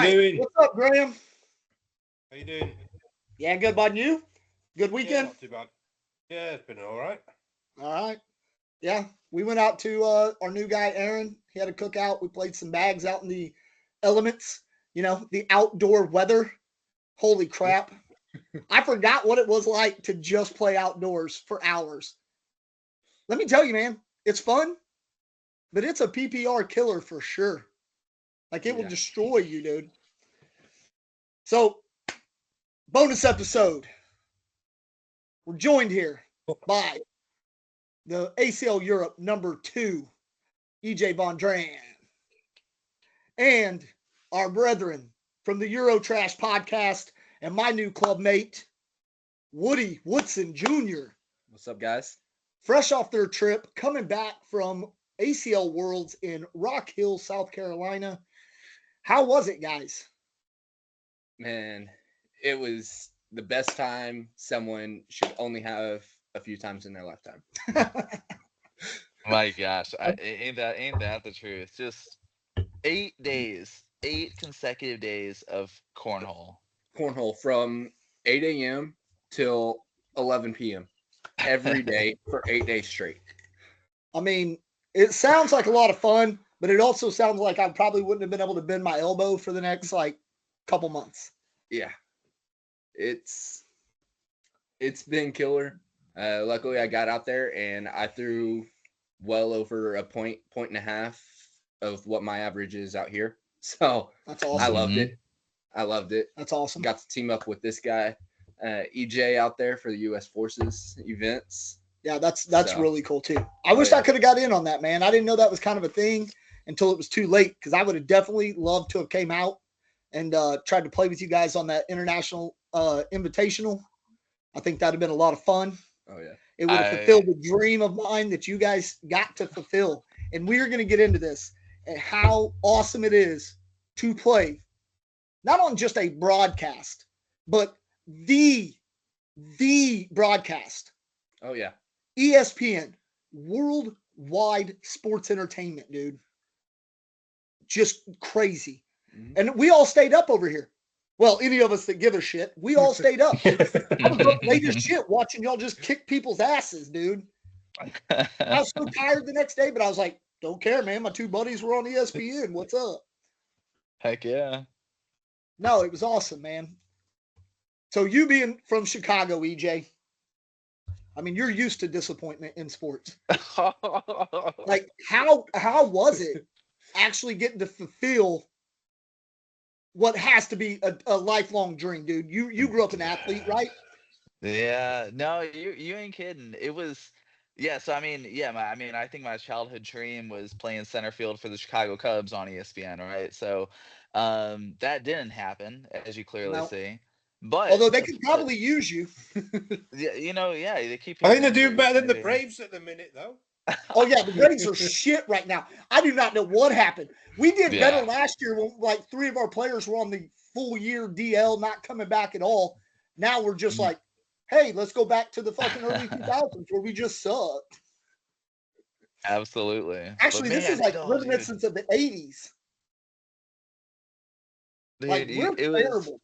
right. doing? What's up, Graham? How you doing? Yeah, good bud. You? Good Yeah, weekend? not too bad. Yeah, it's been all right. All right. Yeah, we went out to our new guy, Aaron. He had a cookout. We played some bags out in the elements, the outdoor weather. Holy crap. I forgot what it was like to just play outdoors for hours. Let me tell you, man, it's fun, but it's a PPR killer for sure. Like it will Yeah. destroy you, dude. So, bonus episode. We're joined here by the ACL Europe number 2, EJ VonDran, and our brethren from the Euro Trash podcast and my new club mate, Woody Woodson Jr. What's up, guys? Fresh off their trip, coming back from ACL Worlds in Rock Hill, South Carolina. How was it, guys? Man, it was the best time someone should only have a few times in their lifetime. My gosh, ain't that the truth? Just 8 days, 8 consecutive days of cornhole. Cornhole from 8 a.m. till 11 p.m. every day for 8 days straight. I mean, it sounds like a lot of fun, but it also sounds like I probably wouldn't have been able to bend my elbow for the next couple months. Yeah, it's been killer. Luckily, I got out there and I threw well over a point and a half of what my average is out here. So That's awesome. I loved it. I loved it. That's awesome. Got to team up with this guy, EJ, out there for the U.S. Forces events. Yeah, that's So- really cool too. I wish I could have got in on that, man. I didn't know that was kind of a thing until it was too late, because I would have definitely loved to have came out and tried to play with you guys on that international invitational. I think that'd have been a lot of fun. Oh yeah. It would have fulfilled the dream of mine that you guys got to fulfill. And we are going to get into this and how awesome it is to play, not on just a broadcast, but the broadcast. Oh yeah. ESPN, worldwide sports entertainment, dude. Just crazy. Mhm. And we all stayed up over here. Well, any of us that give a shit, we all stayed up. I was up late as shit watching y'all just kick people's asses, dude. I was so tired the next day, but I was like, don't care, man. My 2 buddies were on ESPN. What's up? Heck yeah. No, it was awesome, man. So you being from Chicago, EJ, I mean, you're used to disappointment in sports. Like, how was it actually getting to fulfill what has to be a lifelong dream, dude? You grew up an athlete, right? Yeah, no, you ain't kidding. It was, yeah. So I mean, yeah. I think my childhood dream was playing center field for the Chicago Cubs on ESPN, right? So, that didn't happen, as you clearly No. see. But Although they could probably use you. yeah, yeah, they keep. I think they're doing injuries, better than the maybe. Braves at the minute, though. Oh yeah, the Braves are shit right now. I do not know what happened. We did better Yeah. last year when 3 of our players were on the full year DL, not coming back at all. Now we're just like, hey, let's go back to the fucking early 2000s where we just sucked. Absolutely. Actually, But this is man, like no, reminiscence of the 80s. Like, dude, we're it was. terrible.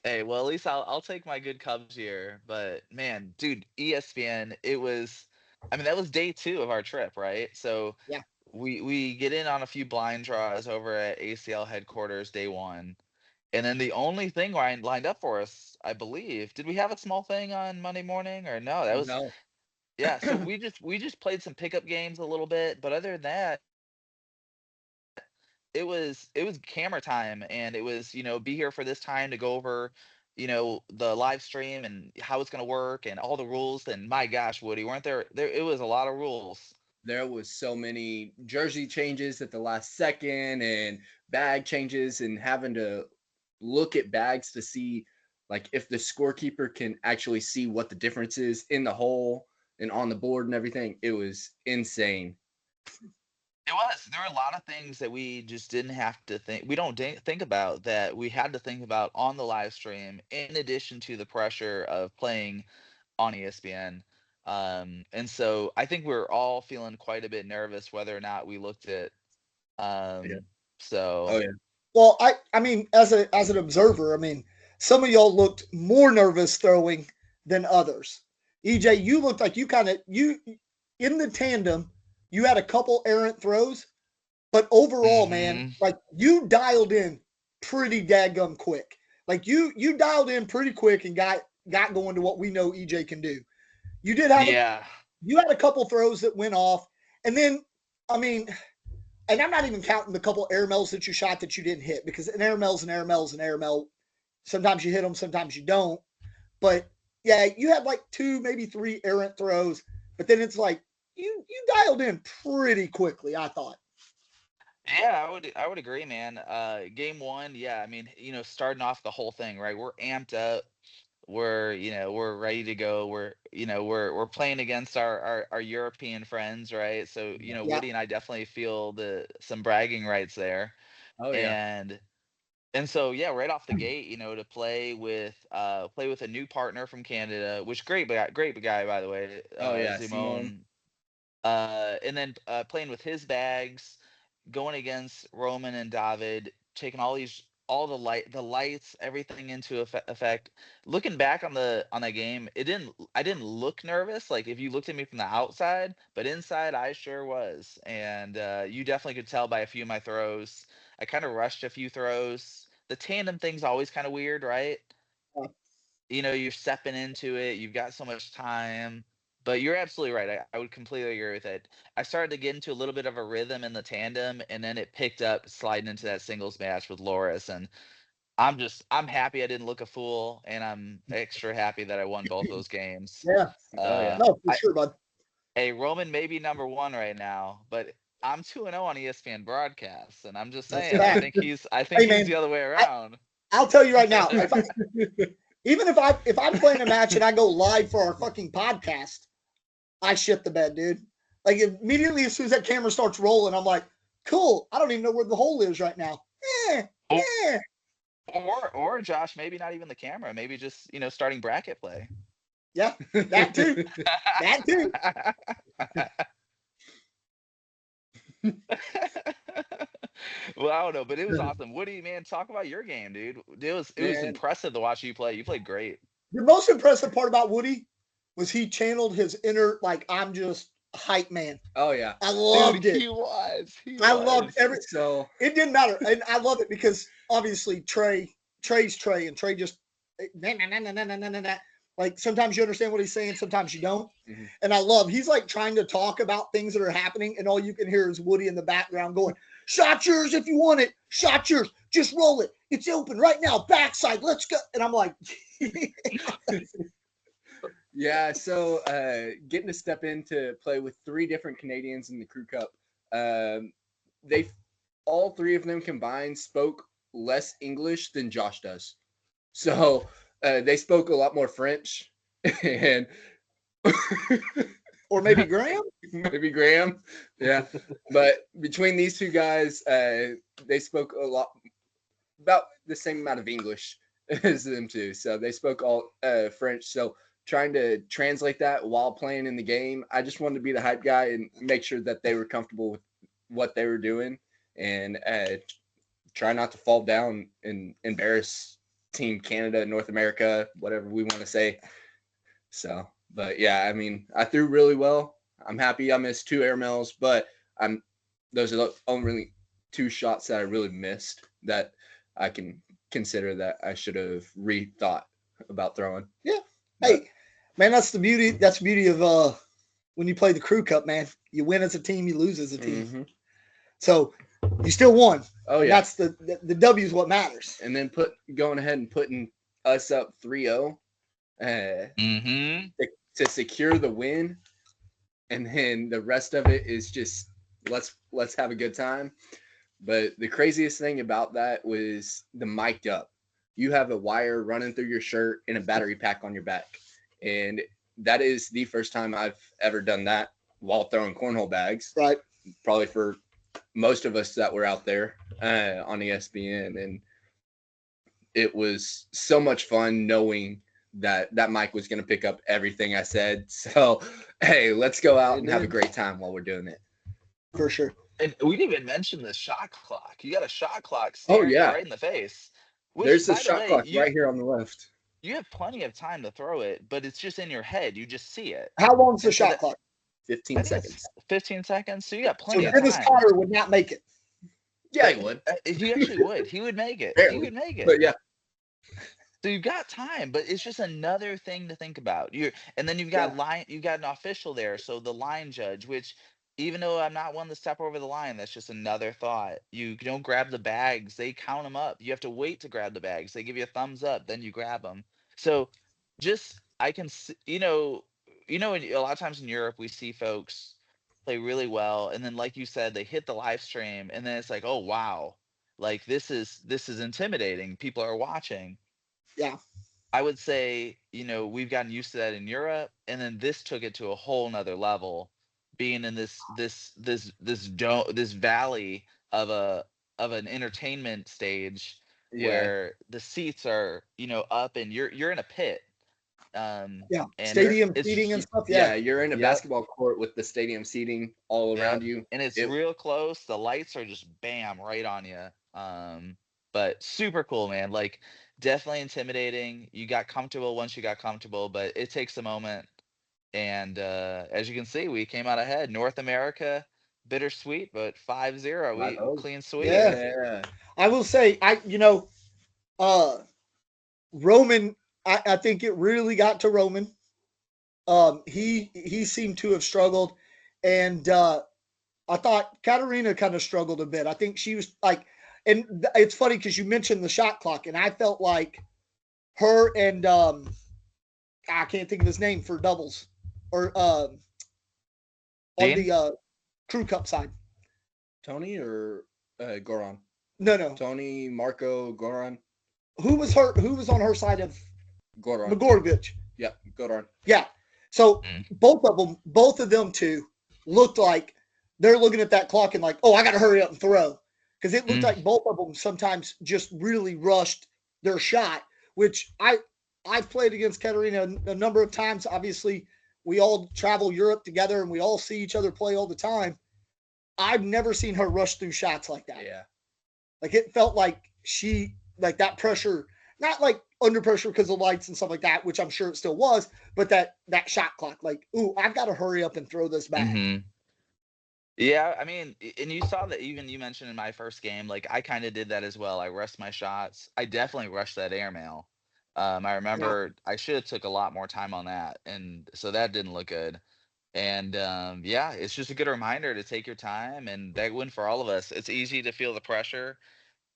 Hey, well, at least I'll take my good Cubs here. But man, dude, ESPN, it was. I mean, that was day 2 of our trip, right? So Yeah. we get in on a few blind draws over at ACL headquarters day 1, and then the only thing lined up for us, I believe, did we have a small thing on Monday morning or no? That was No. yeah. So we just played some pickup games a little bit, but other than that, it was camera time, and it was be here for this time to go over the live stream and how it's going to work and all the rules. And my gosh, Woody, weren't there it was a lot of rules. There was so many jersey changes at the last second and bag changes, and having to look at bags to see like if the scorekeeper can actually see what the difference is in the hole and on the board and everything. It was insane. There were a lot of things that we just didn't have to think. We don't think about that we had to think about on the live stream, in addition to the pressure of playing on ESPN. And so I think we're all feeling quite a bit nervous whether or not we looked at. Yeah. So Oh yeah. Well, I mean, as an observer, I mean, some of y'all looked more nervous throwing than others. EJ, you looked like you in the tandem, you had a couple errant throws, but overall, man, Mm-hmm. like you dialed in pretty daggum quick. Like you dialed in pretty quick and got going to what we know EJ can do. You did have Yeah. you had a couple throws that went off, and then I mean, and I'm not even counting the couple air mails that you shot that you didn't hit, because an air mail's an air mail's an air mail. Sometimes you hit them, sometimes you don't. But yeah, you had like 2, maybe 3 errant throws, but then it's like you dialed in pretty quickly, I thought. Yeah, I would agree, man. Game one, yeah, I mean, starting off the whole thing, right? We're amped up. We're ready to go. We're playing against our European friends, right? So, Yeah. Woody and I definitely feel some bragging rights there. Oh yeah. And and so yeah, right off the gate, to play with a new partner from Canada, which great guy by the way, Oh yeah. Simone. Simone. And then playing with his bags, going against Roman and David, taking all the lights, everything into effect. Looking back on that game, I didn't look nervous. Like if you looked at me from the outside, but inside I sure was. And you definitely could tell by a few of my throws. I kind of rushed a few throws. The tandem thing's always kind of weird, right? You're stepping into it, you've got so much time. But you're absolutely right. I would completely agree with it. I started to get into a little bit of a rhythm in the tandem, and then it picked up sliding into that singles match with Loris. And I'm happy I didn't look a fool, and I'm extra happy that I won both those games. Yeah. Oh yeah. No, for I sure, bud. Hey, Roman may be number one right now, but I'm 2-0 on ESPN broadcasts, and I'm just That's saying, fact. I think Hey he's man, the other way I, around. I'll tell you right now, if I'm playing a match and I go live for our fucking podcast, I shit the bed, dude. Like immediately as soon as that camera starts rolling, I'm like, cool. I don't even know where the hole is right now. Yeah, Oh, yeah, or Josh, maybe not even the camera, maybe just starting bracket play. yeah. That too. That too. Well, I don't know, but it was awesome. Woody, man, talk about your game, dude. It was Man. impressive to watch you play. You played great. The most impressive part about Woody was he channeled his inner, like, I'm just hype man. Oh yeah. I Dude, loved it. he was. He I loved was. every. So It didn't matter, and I love it because obviously Trey's Trey, and Trey just nah, nah, nah, nah, nah, nah, nah, nah. Like sometimes you understand what he's saying, sometimes you don't. Mhm. And I love he's like trying to talk about things that are happening, and all you can hear is Woody in the background going, "Shot yours if you want it. Shot yours. Just roll it. It's open right now. Backside. Let's go." And I'm like, yeah, so getting to step in to play with 3 different Canadians in the Crew Cup. They all 3 of them combined spoke less English than Josh does. So they spoke a lot more French and or maybe Graham. maybe Graham. Yeah. But between these 2 guys, they spoke a lot about the same amount of English as them too. So they spoke all French. So trying to translate that while playing in the game, I just wanted to be the hype guy and make sure that they were comfortable with what they were doing and try not to fall down and embarrass Team Canada, North America, whatever we want to say. So, but yeah, I mean, I threw really well. I'm happy I missed 2 air mails, but those are the only 2 shots that I really missed that I can consider that I should have rethought about throwing. Yeah. Hey, man, that's the beauty. That's the beauty of when you play the Crew Cup, man. You win as a team, you lose as a team. Mm-hmm. So you still won. Oh yeah, that's the W is what matters. And then going ahead and putting us up 3-0 Mm-hmm. to secure the win, and then the rest of it is just let's have a good time. But the craziest thing about that was the mic'd up. You have a wire running through your shirt and a battery pack on your back, and that is the first time I've ever done that while throwing cornhole bags. Right. Probably for most of us that were out there on ESPN, and it was so much fun knowing that mic was going to pick up everything I said. So, hey, let's go out and have a great time while we're doing it. For sure. And we didn't even mention the shot clock. You got a shot clock staring you yeah. right in the face. Which, There's the by the shot way, clock right here on the left. you have plenty of time to throw it, but it's just in your head. You just see it. How long's the And so shot that clock? 15 I think it's seconds. 15 seconds. So you got So plenty of Dennis time. Cotter would not make it. Yeah, he would. He actually would. He would make it. Barely. He would make it. But yeah. So you've got time, but it's just another thing to think about. And then you've got you've got an official there, so the line judge, which even though I'm not one to step over the line, that's just another thought. You don't grab the bags, they count them up. You have to wait to grab the bags. They give you a thumbs up, then you grab them. So just I can see, a lot of times in Europe we see folks play really well, and then like you said, they hit the live stream, and then it's like, oh wow, like this is intimidating. People are watching. Yeah. I would say, we've gotten used to that in Europe, and then this took it to a whole nother level, being in this valley of an entertainment stage Yeah. where the seats are, up, and you're in a pit. Yeah. And Stadium it's seating and stuff. Yeah, Yeah. you're in a Yep. basketball court with the stadium seating all around you. And it's real close. The lights are just bam right on you. But super cool, man. Like definitely intimidating. You got comfortable once you got comfortable, but it takes a moment. And as you can see, we came out ahead. North America, bittersweet, but 5-0. We 5-0. clean sweep. Yeah. I will say, Roman, I think it really got to Roman. He seemed to have struggled, and I thought Katarina kind of struggled a bit. I think she was like, and it's funny because you mentioned the shot clock, and I felt like her and I can't think of his name for doubles or on Dean? the crew cup side. Tony or Goran? No. Tony, Marco, Goran. Who was on her side of Goran. Magorovic? Yeah, Goran. Yeah. So both of them two looked like they're looking at that clock and like, oh, I got to hurry up and throw. Because it looked like both of them sometimes just really rushed their shot, which I've played against Katarina a number of times. Obviously, we all travel Europe together and we all see each other play all the time. I've never seen her rush through shots like that. Yeah. Like it felt like like that pressure, not like under pressure because of lights and stuff like that, which I'm sure it still was, but that shot clock, like, ooh, I've got to hurry up and throw this back. Mm-hmm. Yeah, I mean, and you saw that even you mentioned in my first game, like I kind of did that as well. I rushed my shots. I definitely rushed that airmail. I remember I should have took a lot more time on that, and so that didn't look good. And yeah, it's just a good reminder to take your time, and that win for all of us. It's easy to feel the pressure.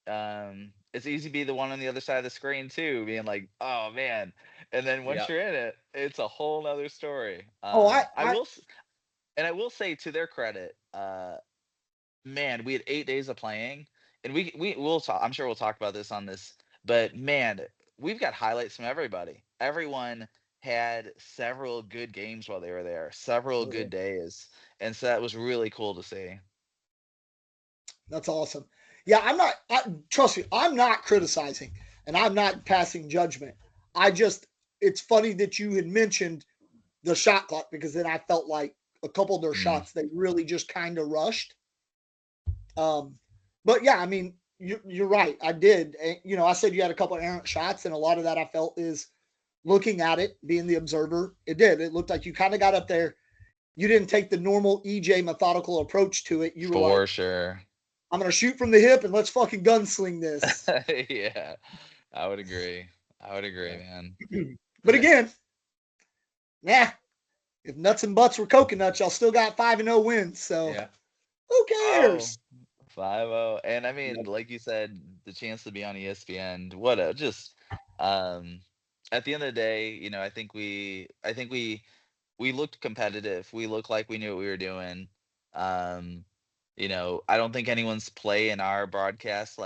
It's easy to be the one on the other side of the screen too, being like, oh man. And then once you're in it, it's a whole nother story. I will say to their credit, man, we had 8 days of playing, and we'll talk. I'm sure we'll talk about this on this, but man, we've got highlights from everybody. Everyone had several good games while they were there, several good days, and so that was really cool to see. That's awesome. Yeah, trust me, I'm not criticizing and I'm not passing judgment. It's funny that you had mentioned the shot clock because then I felt like a couple of their shots they really just kind of rushed. But yeah, I mean, you're right. I did. I said you had a couple of errant shots, and a lot of that I felt is looking at it, being the observer. It did. It looked like you kind of got up there. You didn't take the normal EJ methodical approach to it. You were For like, sure. I'm going to shoot from the hip and let's fucking gunsling this. Yeah, I would agree, man. But again, if nuts and butts were coconuts, y'all still got 5-0 wins. So who cares? 5-0. And I mean, like you said, the chance to be on ESPN, what a just at the end of the day, I think we looked competitive. We looked like we knew what we were doing. I don't think anyone's play in our broadcast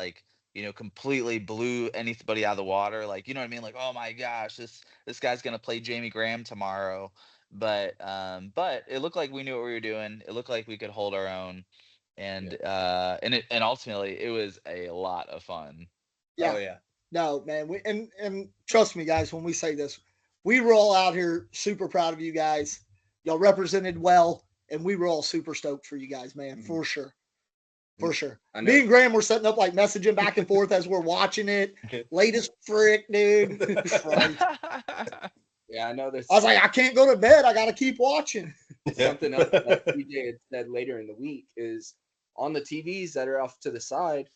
completely blew anybody out of the water. Like, you know what I mean? Like, oh my gosh, this guy's gonna play Jamie Graham tomorrow. But it looked like we knew what we were doing. It looked like we could hold our own. And and ultimately it was a lot of fun. Yeah. Oh yeah. No, man. And trust me, guys, when we say this, we were all out here super proud of you guys. Y'all represented well, and we were all super stoked for you guys, man, for sure. For sure. I know. Me and Graham were setting up like messaging back and forth as we're watching it. Late as frick, dude. Christ. Yeah, I know there's I was like, I can't go to bed. I got to keep watching. something else that TJ had said later in the week is on the TVs that are off to the side,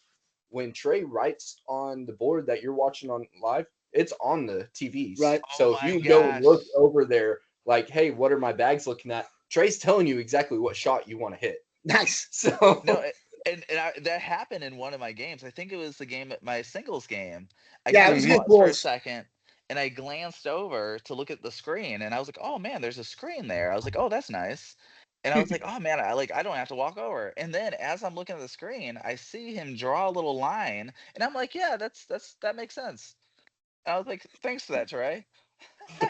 when Trey writes on the board that you're watching on live, it's on the TVs. Right. So Oh if my you go gosh. look over there, like, hey, what are my bags looking at? Trey's telling you exactly what shot you want to hit. Nice. So No, that happened in one of my games. I think it was the game, my singles game. I Yeah, kind it of was against paused for a Wolves. second, and I glanced over to look at the screen, and I was like, "Oh man, there's a screen there." I was like, "Oh, that's nice," and I was like, "Oh man, I don't have to walk over." And then as I'm looking at the screen, I see him draw a little line, and I'm like, "Yeah, that makes sense." And I was like, "Thanks for that, Trey."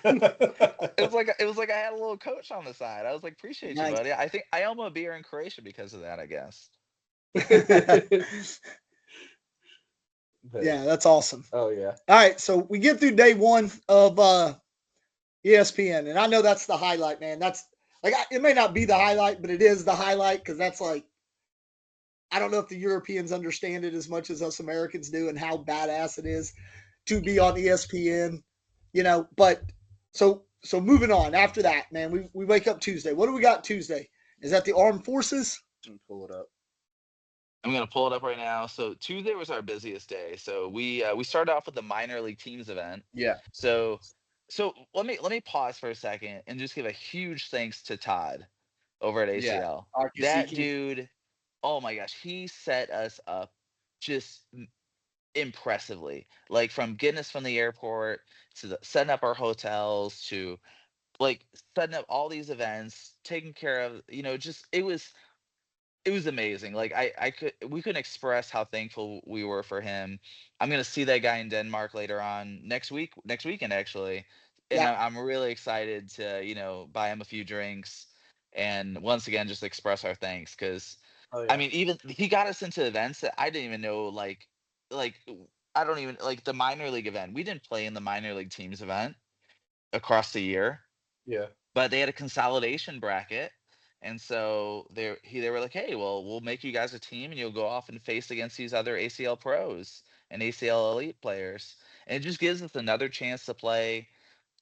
It was like I had a little coach on the side. I was like, "Appreciate you, Nice. buddy." I think I owe him a beer in Croatia because of that, I guess. Yeah, that's awesome. Oh yeah. All right, so we get through day one of ESPN, and I know that's the highlight, man. That's like it may not be the highlight, but it is the highlight because that's like I don't know if the Europeans understand it as much as us Americans do, and how badass it is to be on ESPN. But so moving on after that, man, we wake up Tuesday. What do we got Tuesday? Is that the armed forces? Let me pull it up. I'm gonna pull it up right now. So Tuesday was our busiest day. So we started off with the minor league teams event. Yeah. So let me pause for a second and just give a huge thanks to Todd over at Yeah. ACL. That Akasiki. dude, oh my gosh, he set us up just impressively. Like from getting us from the airport to setting up our hotels to like setting up all these events, taking care of, just it was amazing. Like we couldn't express how thankful we were for him. I'm gonna see that guy in Denmark later on next weekend actually, and Yeah, I'm really excited to buy him a few drinks and once again just express our thanks because Oh I yeah. mean even he got us into events that I didn't even know like I don't even like the minor league event. We didn't play in the minor league teams event across the year, Yeah. but they had a consolidation bracket, and so they were like, "Hey, well, we'll make you guys a team, and you'll go off and face against these other ACL pros and ACL elite players." And it just gives us another chance to play.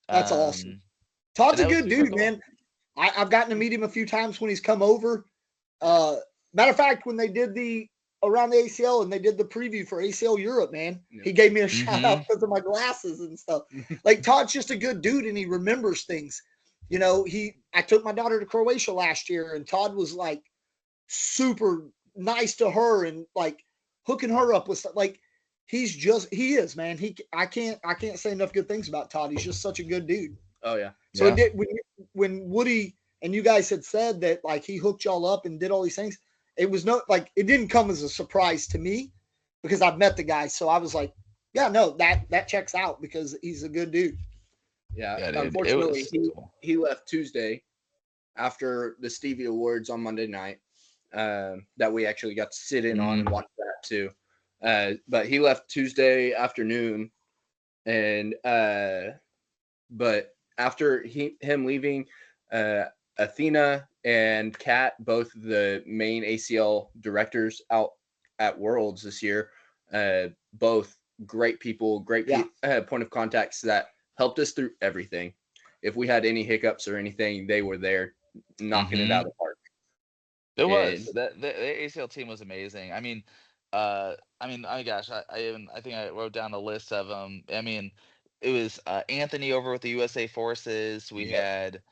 that's awesome. And Todd's a that was good super dude, cool. man. I've gotten to meet him a few times when he's come over. Matter of fact, when they did the around the ACL and they did the preview for ACL Europe, man, he gave me a shout out because of my glasses and stuff. Like Todd's just a good dude and he remembers things. I took my daughter to Croatia last year and Todd was like super nice to her and like hooking her up with stuff. Like he is, man. I can't say enough good things about Todd. He's just such a good dude. Oh yeah. So it did when Woody and you guys had said that like he hooked y'all up and did all these things. It was it didn't come as a surprise to me because I've met the guy. So I was like, yeah, no, that checks out because he's a good dude. Yeah. Yeah, dude, it Unfortunately, was cool. he left Tuesday after the Stevie Awards on Monday night. That we actually got to sit in on and watch that too. But he left Tuesday afternoon, and but after him leaving, Athena and Kat, both the main ACL directors out at Worlds this year, both great people, great point of contacts that helped us through everything. If we had any hiccups or anything, they were there knocking it out of the park. It was And that the ACL team was amazing. Oh gosh, I think I wrote down a list of them. I mean, it was Anthony over with the USA Forces. We yeah, had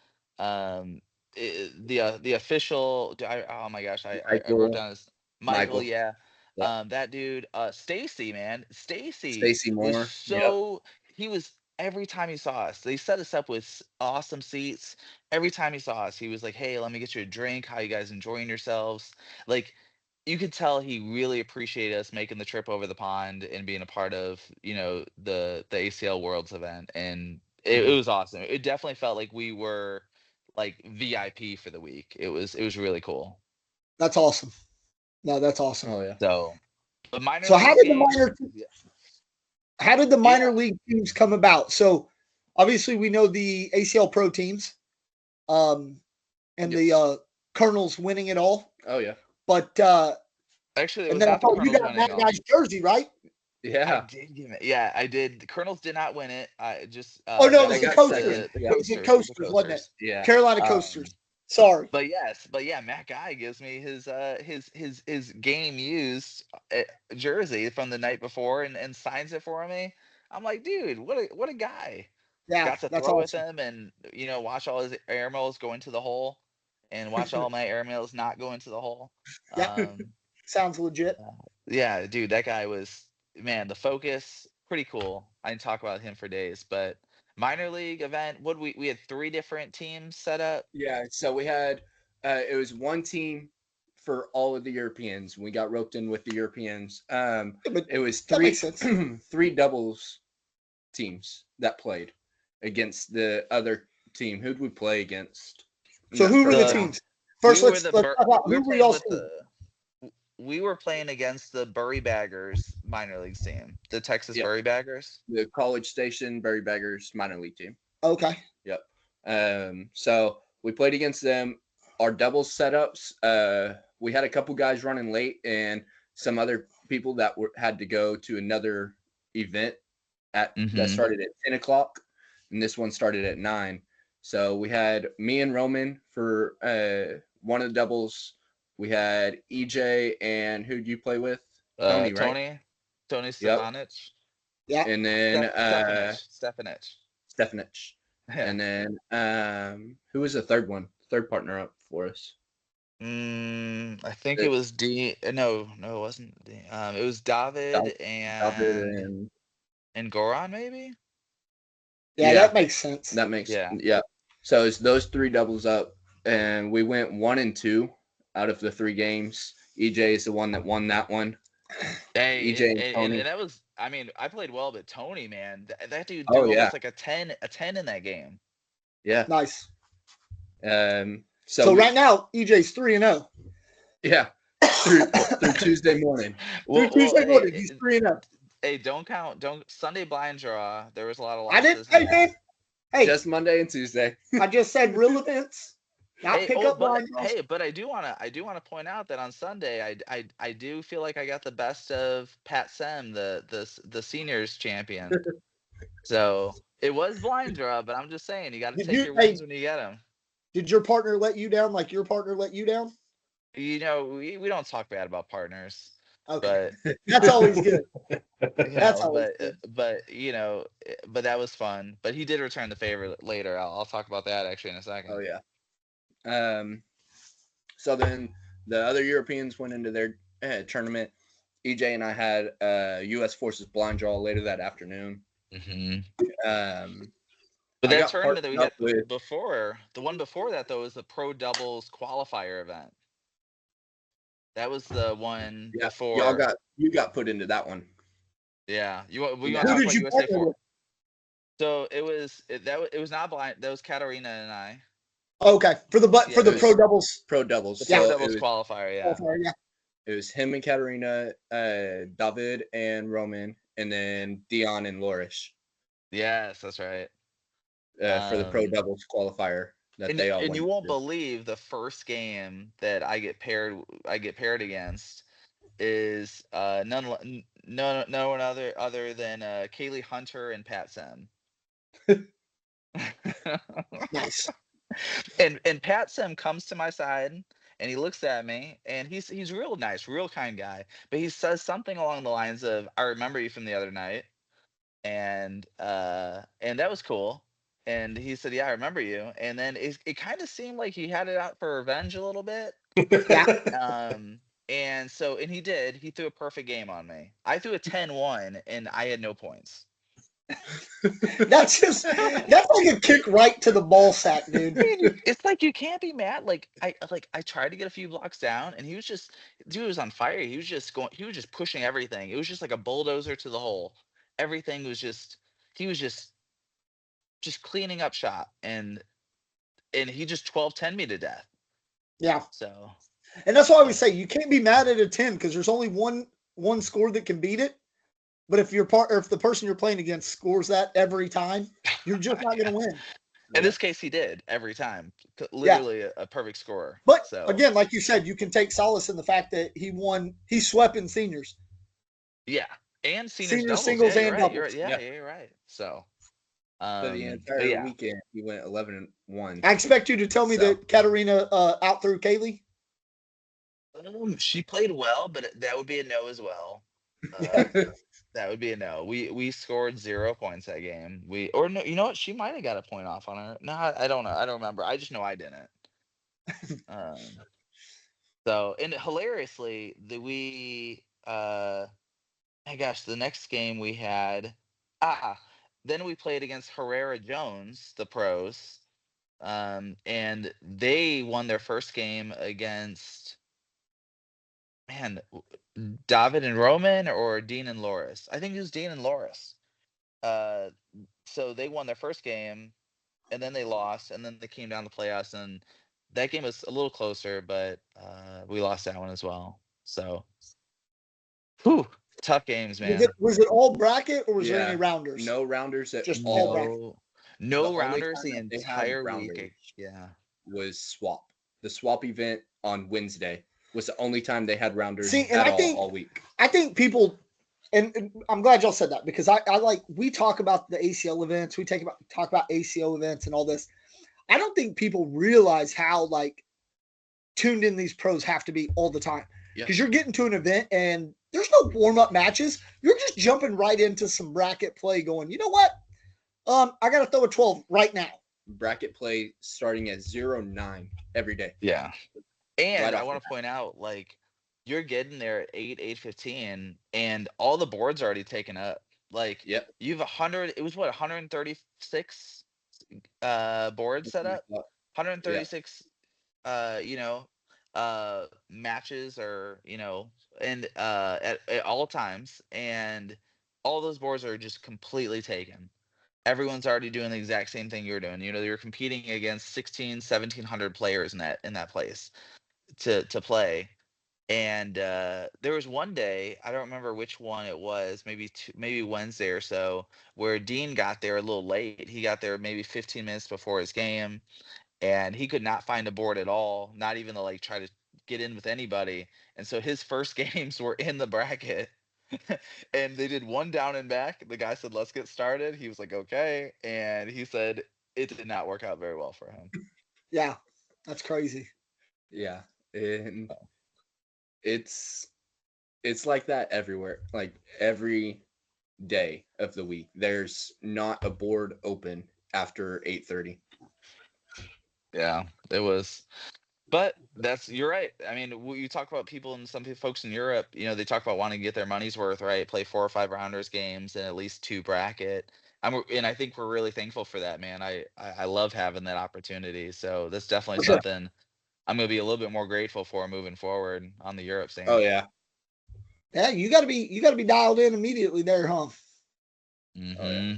the official. Oh my gosh, I wrote Michael, down his Michael. Michael, Yeah, yeah, that dude. Stacy, man, Stacy Stacy was Moore, yep, so he was every time he saw us. They set us up with awesome seats every time he saw us, he was like, "Hey, let me get you a drink. How you guys enjoying yourselves?" Like, you could tell he really appreciated us making the trip over the pond and being a part of, the ACL Worlds event, and it was awesome. It definitely felt like we were like VIP for the week. It was really cool. That's awesome. No, that's awesome. oh yeah, So the minor So leagues game, yeah, how did the yeah, minor league teams come about? So obviously we know the ACL pro teams, and Yep. the Colonels winning it all. oh yeah, But Actually, it And was then I not the thought you Colonels got winning. that guy's jersey, right? I Yeah. did give it. Yeah, I did. The Colonels did not win it. I just Oh, no, that it was They the got Coasters. second. the Yeah. It was the Coasters. Coasters, wasn't it? Yeah. Carolina Coasters. Sorry. But yeah, Matt Guy gives me his game used jersey from the night before and signs it for me. I'm like, dude, what a guy. Yeah, Got to that's throw with awesome. him and watch all his airmails go into the hole and watch all my airmails not go into the hole. Yeah, Um, sounds legit. yeah, dude, that guy was, man, the focus, pretty cool. I can talk about him for days, but minor league event, what we had 3 different teams set up. Yeah. So we had it was one team for all of the Europeans. We got roped in with the Europeans. Yeah, but It was that three makes sense. three doubles teams that played against the other team. Who'd we play against? in So that who were the first The- round? teams? First, we were let's the talk Bur- about we who were were playing y'all with seeing. we were playing against the Bury Baggers minor league team, the Texas Yep. Bury Baggers. The College Station Berry Baggers minor league team. Okay. Yep. So we played against them. Our doubles setups, we had a couple guys running late and some other people that had to go to another event that Mhm. started at 10 o'clock, and this one started at 9. So we had me and Roman for one of the doubles. We had EJ and who'd you play with? Tony, right? Tony Yep. Stefanich. Yeah. And then Stefanich. Stefanich. Yeah. And then who was the third one? Third partner up for us. I think it was D. No, it wasn't D. It was David and Goran, maybe. Yeah, Yeah. that makes sense. That makes Yeah. So it's those 3 doubles up, and we went 1 and 2 out of the 3 games. EJ is the one that won that one. Hey, EJ and, and and, Tony. and that was, I mean, I played well, but Tony, man, that dude Oh, threw yeah. almost like a 10 in that game. Yeah. Nice. So right now, EJ's 3-0. Yeah. Through Tuesday morning. Through Tuesday morning, he's 3-0. Hey, don't Sunday blind draw. There was a lot of I losses. didn't. Hey, man. Hey, Just Monday and Tuesday. I just said real events. Not pick up blind draws. But I do want to point out that on Sunday I do feel like I got the best of Pat Sem, the seniors champion. So it was blind draw, but I'm just saying you got to take your wins when you get them. Did your partner let you down like your partner let you down? We don't talk bad about partners. Okay, but that's always good. That's always good. But that was fun. But he did return the favor later. I'll talk about that actually in a second. Oh yeah. So then the other Europeans went into their tournament. EJ and I had U.S. Forces blind draw later that afternoon. Mm-hmm. But that tournament that we had before, the one before that though, was the Pro Doubles qualifier event. That was the one before. You got put into that one. Yeah, Who did you partner with? So it was not blind. That was Katarina and I. Okay, for the Pro Doubles. Pro Doubles. The Pro Doubles qualifier, yeah. It was him and Katarina, David and Roman, and then Dion and Lorish. Yes, that's right. For the Pro Doubles qualifier that they all and went you won't through. believe the first game that I get paired against is no one other than Kaylee Hunter and Pat Sem. Nice. And Pat Sem comes to my side and he looks at me and he's real nice, real kind guy, but he says something along the lines of, "I remember you from the other night," and that was cool. And he said, "Yeah, I remember you." And then it kind of seemed like he had it out for revenge a little bit. And he did. He threw a perfect game on me. I threw a 10-1 and I had no points. That's like a kick right to the ball sack, dude. It's like you can't be mad. I tried to get a few blocks down and he was just, dude was on fire. He was just pushing everything. It was just like a bulldozer to the hole. Everything was he was just cleaning up shop and he just 12-10 me to death. Yeah. So, and that's why I always say you can't be mad at a 10 because there's only one score that can beat it. But if the person you're playing against scores that every time, you're just not going to win. In this case, he did every time. Yeah. Literally a perfect score. But So again, like you said, you can take solace in the fact that he swept in seniors. yeah, and seniors Senior doubles. singles Yeah, you're and right. You're doubles. right. Yeah. Yeah, you're right. So, For the but entire yeah, weekend, he went 11-1. I expect you to tell me So- that Katarina out threw Kaylee. she played well, but that would be a no as well. That would be a no. We scored 0 points that game. Or no, you know what? She might have got a point off on her. No, I don't know. I don't remember. I just know I didn't. So and hilariously, my gosh, the next game we had then we played against Herrera Jones, the pros. And they won their first game against man, David and Roman or Dean and Loris. I think it was Dean and Loris. Uh, so they won their first game, and then they lost, and then they came down the playoffs, and that game was a little closer, but we lost that one as well. So, whew, tough games, man. Was it all bracket or was there any Yeah. rounders? No rounders at Just all. all bracket. No The only rounders time the that they had entire week. rounders Yeah. was swap. The swap event on Wednesday was the only time they had rounders See, and at I think all week. I think people, and I'm glad y'all said that because I like we talk about the ACL events, we talk about ACL events and all this. I don't think people realize how like tuned in these pros have to be all the time because you're getting to an event and there's no warm up matches. You're just jumping right into some bracket play, going, you know what? I got to throw a 12 right now. Bracket play starting at 0-9 every day. Yeah. And Right I off want to point out, like, you're getting there at 8:15, and all the boards are already taken up. Like, Yep. you've 100. It was what 136 boards set up. 136 matches or and at all times, and all those boards are just completely taken. Everyone's already doing the exact same thing you're doing. You're competing against 1,700 players in that place to play. And there was one day, I don't remember which one it was, maybe Wednesday or so, where Dean got there a little late. He got there maybe 15 minutes before his game, and he could not find a board at all, not even to like try to get in with anybody. And so his first games were in the bracket. And they did one down and back. The guy said, "Let's get started." He was like, "Okay." And he said it did not work out very well for him. Yeah, that's crazy. Yeah. And it's like that everywhere. Like every day of the week, there's not a board open after 8:30. Yeah, it was. But you're right. I mean, you talk about people and folks in Europe, they talk about wanting to get their money's worth, right? Play 4 or 5 rounders games and at least 2 bracket. And I think we're really thankful for that, man. I love having that opportunity. So that's definitely Sure. something I'm going to be a little bit more grateful for moving forward on the Europe scene. Oh yeah. Yeah, you got to be dialed in immediately there, huh? Mm-hmm.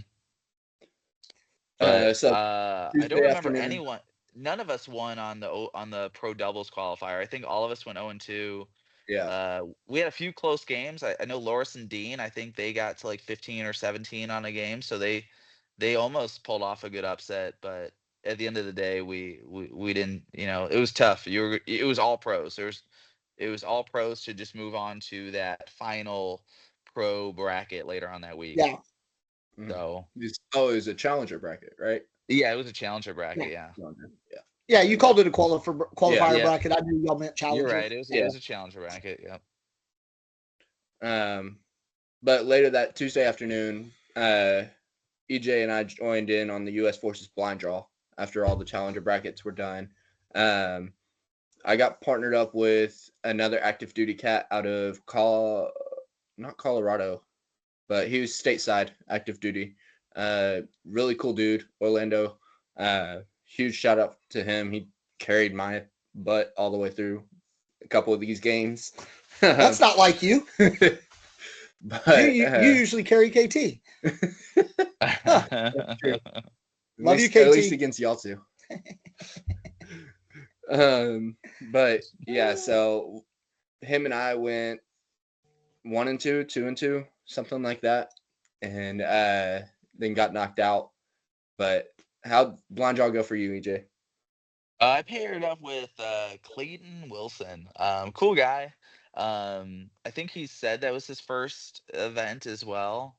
Oh yeah. But So I Tuesday don't remember afternoon. anyone. None of us won on the pro doubles qualifier. I think all of us went 0-2. Yeah. We had a few close games. I know Loris and Dean, I think they got to like 15 or 17 on a game, so they almost pulled off a good upset. But at the end of the day, we didn't. It was tough. It was all pros. It was all pros to just move on to that final pro bracket later on that week. Yeah. So it was a challenger bracket, right? yeah, it was a challenger bracket. Yeah. Yeah. Yeah, you called it a qualifier Yeah. bracket. I knew y'all meant challenger. You're right. It was a challenger bracket. Yep. But later that Tuesday afternoon, EJ and I joined in on the U.S. Forces blind draw after all the challenger brackets were done. I got partnered up with another active duty cat out of not Colorado, but he was stateside active duty. Really cool dude, Orlando. Huge shout out to him. He carried my butt all the way through a couple of these games. That's not like you. But you usually carry KT. That's true. Love you, At KT. least against y'all too. But yeah, so him and I went 1-2, 2-2, something like that, and then got knocked out. But How'd Blind Jaw go for you, EJ? I paired up with Clayton Wilson. Cool guy. I think he said that was his first event as well.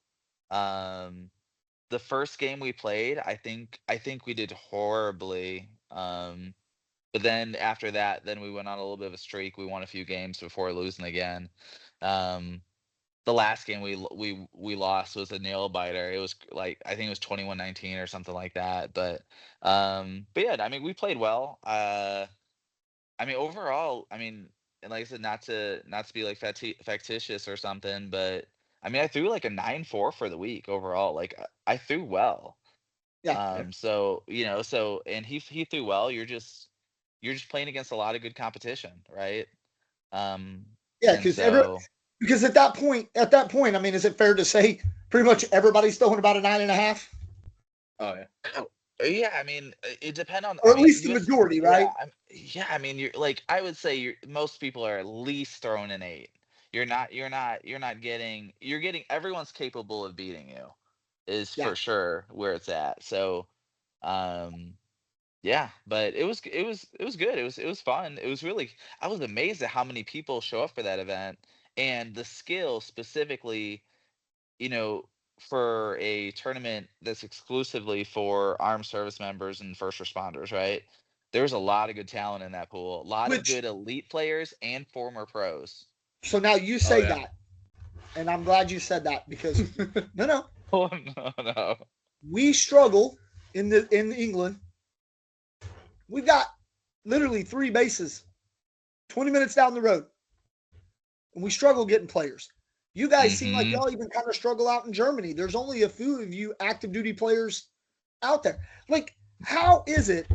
Um, the first game we played, I think we did horribly. But then after that, then we went on a little bit of a streak. We won a few games before losing again. Um, the last game we lost was a nail biter. It was like I think it was 21-19 or something like that. But yeah, I mean we played well. I mean overall, I mean, and like I said, not to be like factitious or something, but I mean I threw like a 9-4 for the week overall. Like I threw well. Yeah. So so and he threw well. You're just playing against a lot of good competition, right? Um, Yeah, and so because at that point, I mean, is it fair to say pretty much everybody's throwing about a 9.5? Oh yeah. yeah, I mean, it depends on. Or I at mean, least the majority, right? Yeah, I mean, you're like I would say most people are at least throwing an 8. You're not getting. You're getting. Everyone's capable of beating you, is Yeah. for sure where it's at. So, um, yeah, but it was good. It was fun. It was really. I was amazed at how many people show up for that event and the skill specifically. You know, for a tournament that's exclusively for armed service members and first responders, right? There's a lot of good talent in that pool. A lot of Which, good elite players and former pros. so now you Oh, say yeah. that, and I'm glad you said that because no, Oh no. we struggle in England. We've got literally 3 bases, 20 minutes down the road, and we struggle getting players. You guys seem like Mhm. y'all even kind of struggle out in Germany. There's only a few of you active duty players out there. Like, how is it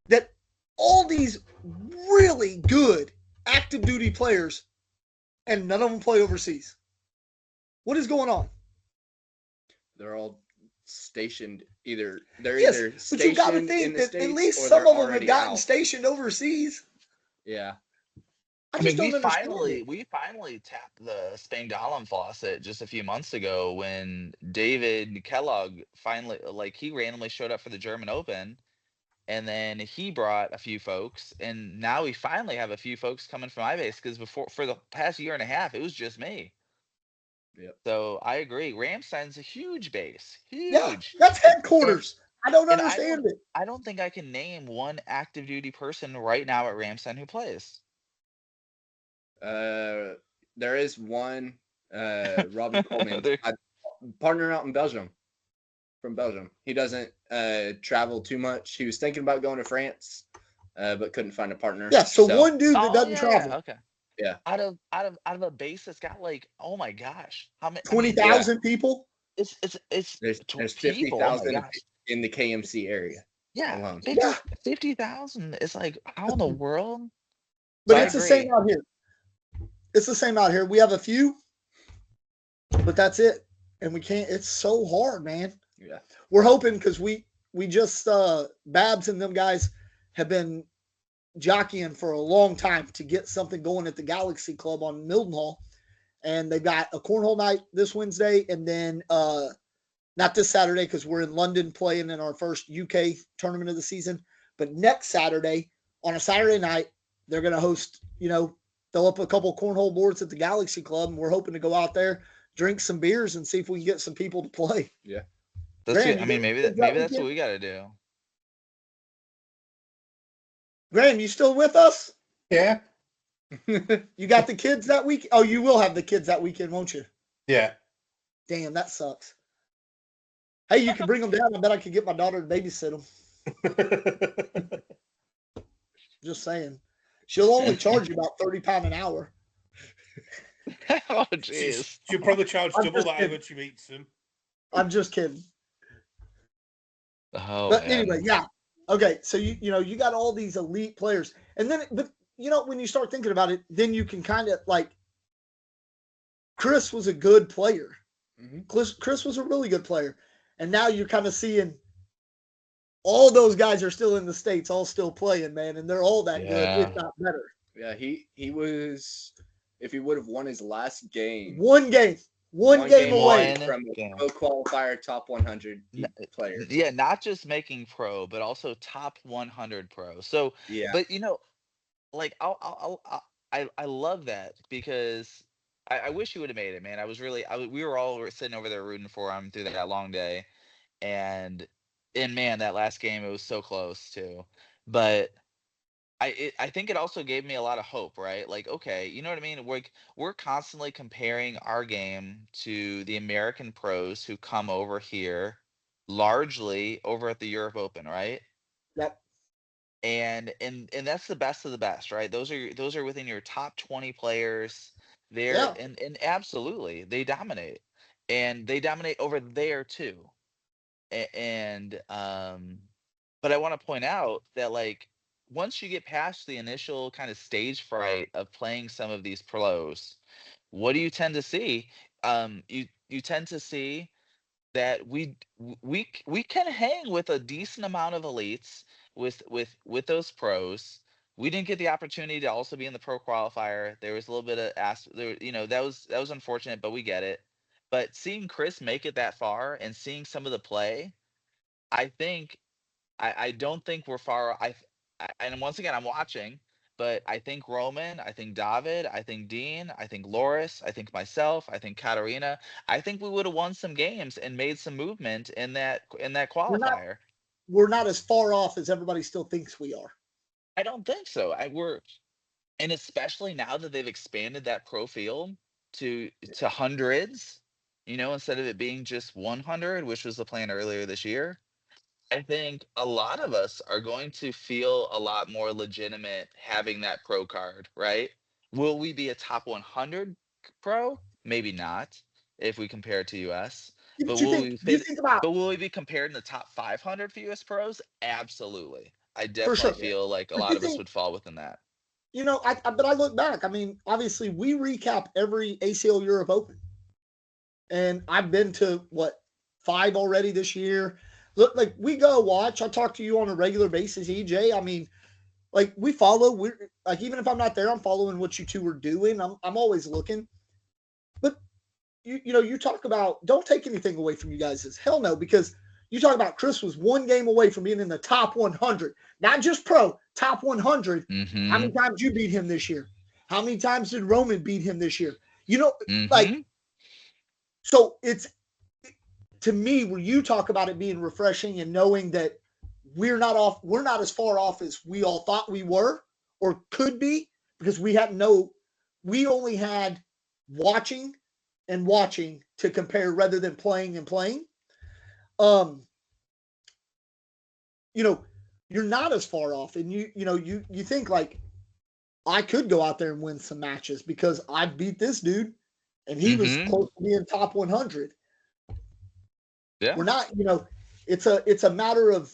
that all these really good active duty players and none of them play overseas? What is going on? They're all stationed either. They're Yes, either but you got to stationed in think the that States at least or some they're of them have already gotten out. stationed overseas. Yeah. I I just mean, we don't understand finally it. we finally tapped the Spangdahlem faucet just a few months ago when David Kellogg finally like he randomly showed up for the German Open and then he brought a few folks and now we finally have a few folks coming from iBase because before for the past year and a half it was just me. Yep. So I agree. Ramstein's a huge base, Yeah, huge, that's and headquarters. I don't and I understand don't it. I don't think I can name one active duty person right now at Ramstein who plays. There is one, Robin Coleman, There- partner out in Belgium, from Belgium. He doesn't travel too much. He was thinking about going to France, but couldn't find a partner. Yeah, so one dude that oh doesn't yeah, travel, okay. Yeah. Out of a base that's got like oh my gosh how many I twenty mean Yeah. thousand people. it's There's people oh my 50,000 gosh in the KMC area yeah alone. 50 Yeah, 50,000 it's like how in the world so but I it's the same agree out here. It's the same out here. We have a few, but that's it. And we can't. It's so hard, man. Yeah. We're hoping because we just Babs and them guys have been jockeying for a long time to get something going at the Galaxy Club on Mildenhall, and they've got a cornhole night this Wednesday, and then not this Saturday because we're in London playing in our first UK tournament of the season, but next Saturday on a Saturday night they're going to host, fill up a couple cornhole boards at the Galaxy Club, and we're hoping to go out there, drink some beers, and see if we can get some people to play. Yeah. that's Graham, good I you mean got maybe kids maybe that that's what weekend? we got to do Graham, you still with us? Yeah. You got the kids that week? Oh, you will have the kids that weekend, won't you? Yeah. Damn, that sucks. Hey, you can bring them down. I bet I could get my daughter to babysit them. Just saying. She'll only charge you about £30 an hour. oh jeez She'll probably charge I'm double just that kidding. when she meets them. I'm just kidding. oh But man. anyway, yeah. Okay, so you got all these elite players, and then when you start thinking about it, then you can kind of like. Chris was a good player. Mhm. Chris was a really good player, and now you're kind of seeing all those guys are still in the States, all still playing, man, and they're all that good, Yeah. if not better. Yeah, he was, if he would have won his last game, One game. One game away. One from a game. pro qualifier top 100 player. Yeah, not just making pro, but also top 100 pro. So, Yeah. but like I love that because I wish he would have made it, man. We were all sitting over there rooting for him through that long day, and man, that last game it was so close too. But I think it also gave me a lot of hope, right? Like, okay, you know what I mean? We're constantly comparing our game to the American pros who come over here, largely over at the Europe Open, right? Yep. And that's the best of the best, right? Those are within your top 20 players. They're Yeah. and absolutely they dominate, and they dominate over there too. And but I want to point out that, like, once you get past the initial kind of stage fright of playing some of these pros, what do you tend to see? You tend to see that we can hang with a decent amount of elites with those pros. We didn't get the opportunity to also be in the pro qualifier. There was a little bit of there, that was unfortunate, but we get it. But seeing Chris make it that far and seeing some of the play, I think I don't think we're far. And once again, I'm watching, but I think Roman, I think David, I think Dean, I think Loris, I think myself, I think Katarina. I think we would have won some games and made some movement in that We're not qualifier. we're not as far off as everybody still thinks we are. I don't think so. And especially now that they've expanded that pro field to hundreds, instead of it being just 100, which was the plan earlier this year. I think a lot of us are going to feel a lot more legitimate having that pro card, right? Will we be a top 100 pro? Maybe not if we compare it to US. But But you think about will we be compared in the top 500 for US pros? Absolutely. I for definitely sure. feel like a But you lot of us think would fall within that. but I look back. I mean, obviously, we recap every ACL Europe Open, and I've been to what 5 already this year. Look, like we go watch. I talk to you on a regular basis, EJ. I mean, like we follow. We're like even if I'm not there, I'm following what you two are doing. I'm always looking. But you talk about don't take anything away from you guys. As hell no, because you talk about Chris was one game away from being in the top 100, not just pro, top 100. How Mm-hmm. many times you beat him this year? How many times did Roman beat him this year? Like, Mm-hmm. so it's to me where you talk about it being refreshing and knowing that we're not as far off as we all thought we were or could be because we only had watching and watching to compare rather than playing and playing. Um, you're not as far off, and you think like I could go out there and win some matches because I beat this dude, and he was Mm-hmm. close to being top 100. Yeah. We're not, it's a matter of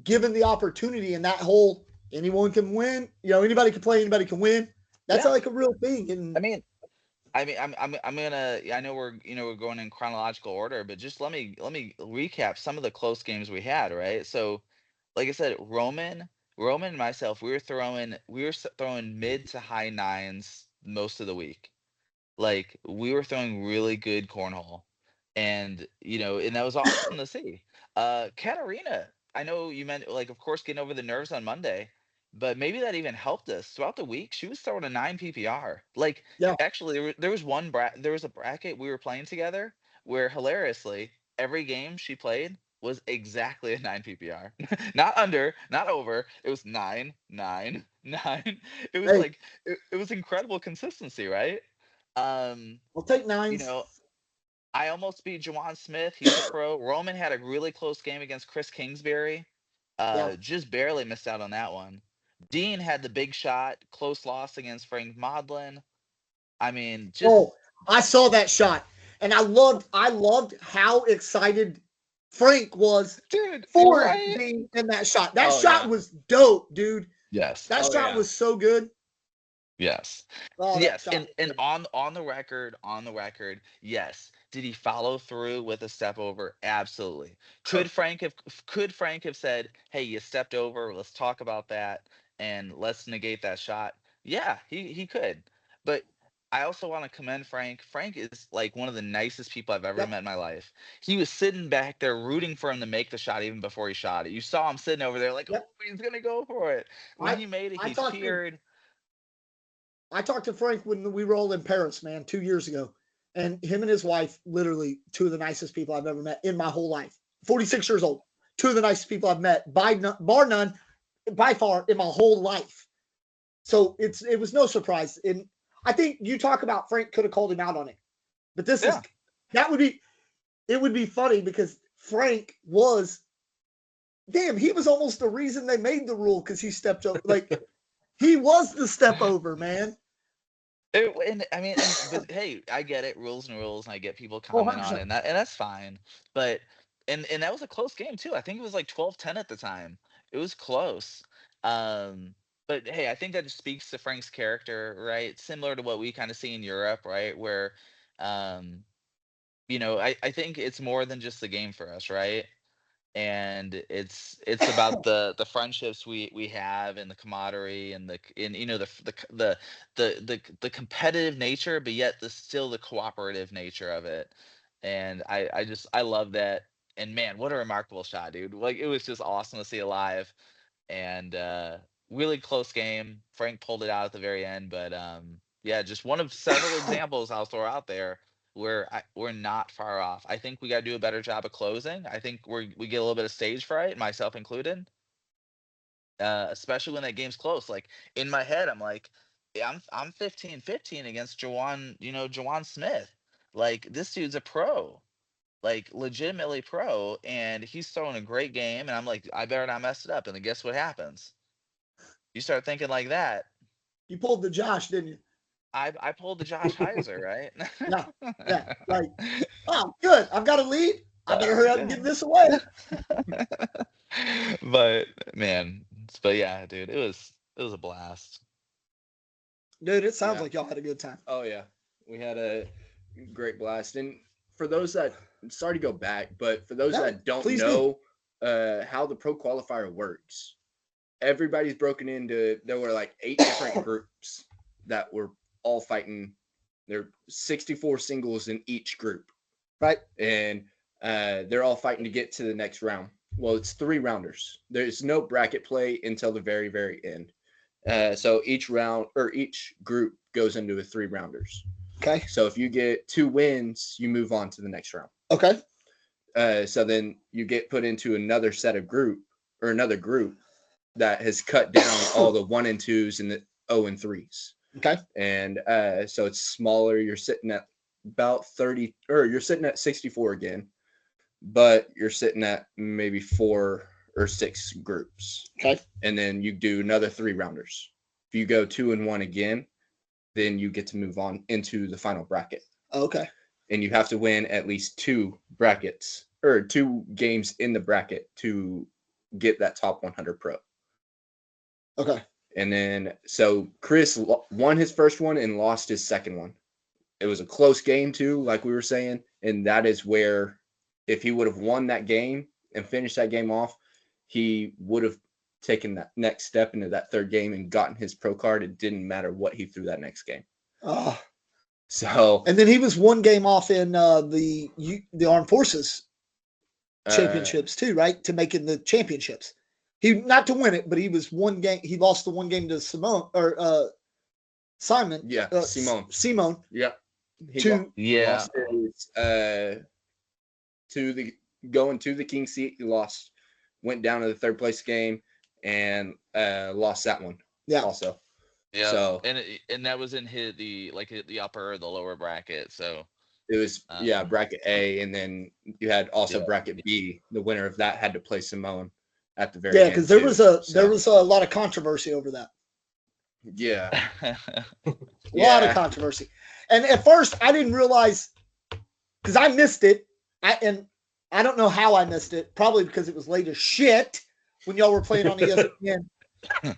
given the opportunity and that whole anyone can win. Anybody can play, anybody can win. That's Yeah. like a real thing. And I mean, I'm gonna. I know we're going in chronological order, but just let me recap some of the close games we had. Right. So, like I said, Roman and myself, we were throwing mid to high nines most of the week. Like we were throwing really good cornhole, and that was awesome to see. Katarina, I know you meant like, of course, getting over the nerves on Monday, but maybe that even helped us throughout the week. She was throwing a 9 PPR. Like, yeah, actually, there was a bracket we were playing together where hilariously every game she played was exactly a 9 PPR. Not under, not over. It was 9, 9, 9. It was hey, like it was incredible consistency, right? Um, I'll take you nines. know, I almost beat Jawan Smith. He's a pro. Roman had a really close game against Chris Kingsbury. Yeah. Just barely missed out on that one. Dean had the big shot, close loss against Frank Modlin. I mean, just Oh, I saw that shot, and I loved how excited Frank was dude, for right? being in that shot. That Oh, shot yeah. was dope, dude. Yes. That Oh, shot yeah. was so good. Yes. Oh, that Yes. shot And was and good. on the record, yes. Did he follow through with a step over? Absolutely. Could Perfect. Frank have could Frank have said, "Hey, you stepped over. Let's talk about that and let's negate that shot." Yeah, he could. But I also want to commend Frank. Frank is like one of the nicest people I've ever Yep. met in my life. He was sitting back there rooting for him to make the shot even before he shot it. You saw him sitting over there like, oh, Yep. he's gonna go for it. When I he made it, I he talked to cheered. I talked to Frank when we were all in Paris, man, 2 years ago, and him and his wife, literally two of the nicest people I've ever met in my whole life. 46 years old, two of the nicest people I've met bar none, by far in my whole life. So it was no surprise. And I think you talk about Frank could have called him out on it, but Yeah. it would be funny because Frank was, damn, he was almost the reason they made the rule because he stepped over. Like, he was the step over, man. But hey, I get it, rules and rules, and I get people Oh, comment on it, 100%. and that's fine. But and that was a close game too. I think it was like 12-10 at the time. It was close. Um, but hey, I think that just speaks to Frank's character, right? Similar to what we kind of see in Europe, right? Where, um, I think it's more than just the game for us, right? And it's about the friendships we have and the camaraderie and the competitive nature, but yet still the cooperative nature of it. And I love that. And man, what a remarkable shot, dude. Like, it was just awesome to see it live. And really close game. Frank pulled it out at the very end, but yeah, just one of several examples I'll throw out there where we're not far off. I think we got to do a better job of closing. I think we get a little bit of stage fright, myself included, especially when that game's close. Like, in my head, I'm like, yeah, I'm 15-15 against Jawan Smith. Like, this dude's a pro, like legitimately pro, and he's throwing a great game, and I'm like, I better not mess it up. And then guess what happens? You start thinking like that. You pulled the Josh, didn't you? I pulled the Josh Heiser, right? Yeah. Yeah. Like, oh, good. I've got a lead. I better hurry up and Yeah. give this away. But man, but yeah, dude, it was a blast. Dude, it sounds Yeah. like y'all had a good time. Oh yeah, we had a great blast. And for those that, sorry to go back, but for those No, that don't please know how the pro qualifier works, everybody's broken into. There were like 8 different groups that were all fighting. There are 64 singles in each group, Right? and they're all fighting to get to the next round. Well, it's 3 rounders. There's no bracket play until the very, very end. So each round or each group goes into a 3 rounders. Okay. So if you get 2 wins, you move on to the next round. Okay. So then you get put into another set of group or another group that has cut down all the 1 and 2s and the 0 and 3s. Okay. And so it's smaller. You're sitting at about 30, or you're sitting at 64 again, but you're sitting at maybe 4 or 6 groups. Okay. And then you do another 3 rounders. If you go 2 and 1 again, then you get to move on into the final bracket. Okay. And you have to win at least 2 brackets or 2 games in the bracket to get that top 100 pro. Okay. And then, so Chris won his first one and lost his second one. It was a close game too, like we were saying. And that is where, if he would have won that game and finished that game off, he would have taken that next step into that 3rd game and gotten his pro card. It didn't matter what he threw that next game. Oh. So, And then he was 1 game off in the Armed Forces championships too, right? To making the championships. He, not to win it, but he was 1 game. He lost the 1 game to Simone or Simon. Yeah, Simone. Yeah. He lost his, going to the king seat. He lost, went down to the 3rd place game and lost that one. Yeah. Also. Yeah. So, and that was in the upper or the lower bracket. So it was bracket A, and then you had also bracket B. The winner of that had to play Simone at the very end. Because there was a lot of controversy over that. Yeah. A lot of controversy. And at first I didn't realize, because I missed it. I don't know how I missed it. Probably because it was late as shit when y'all were playing on ESPN.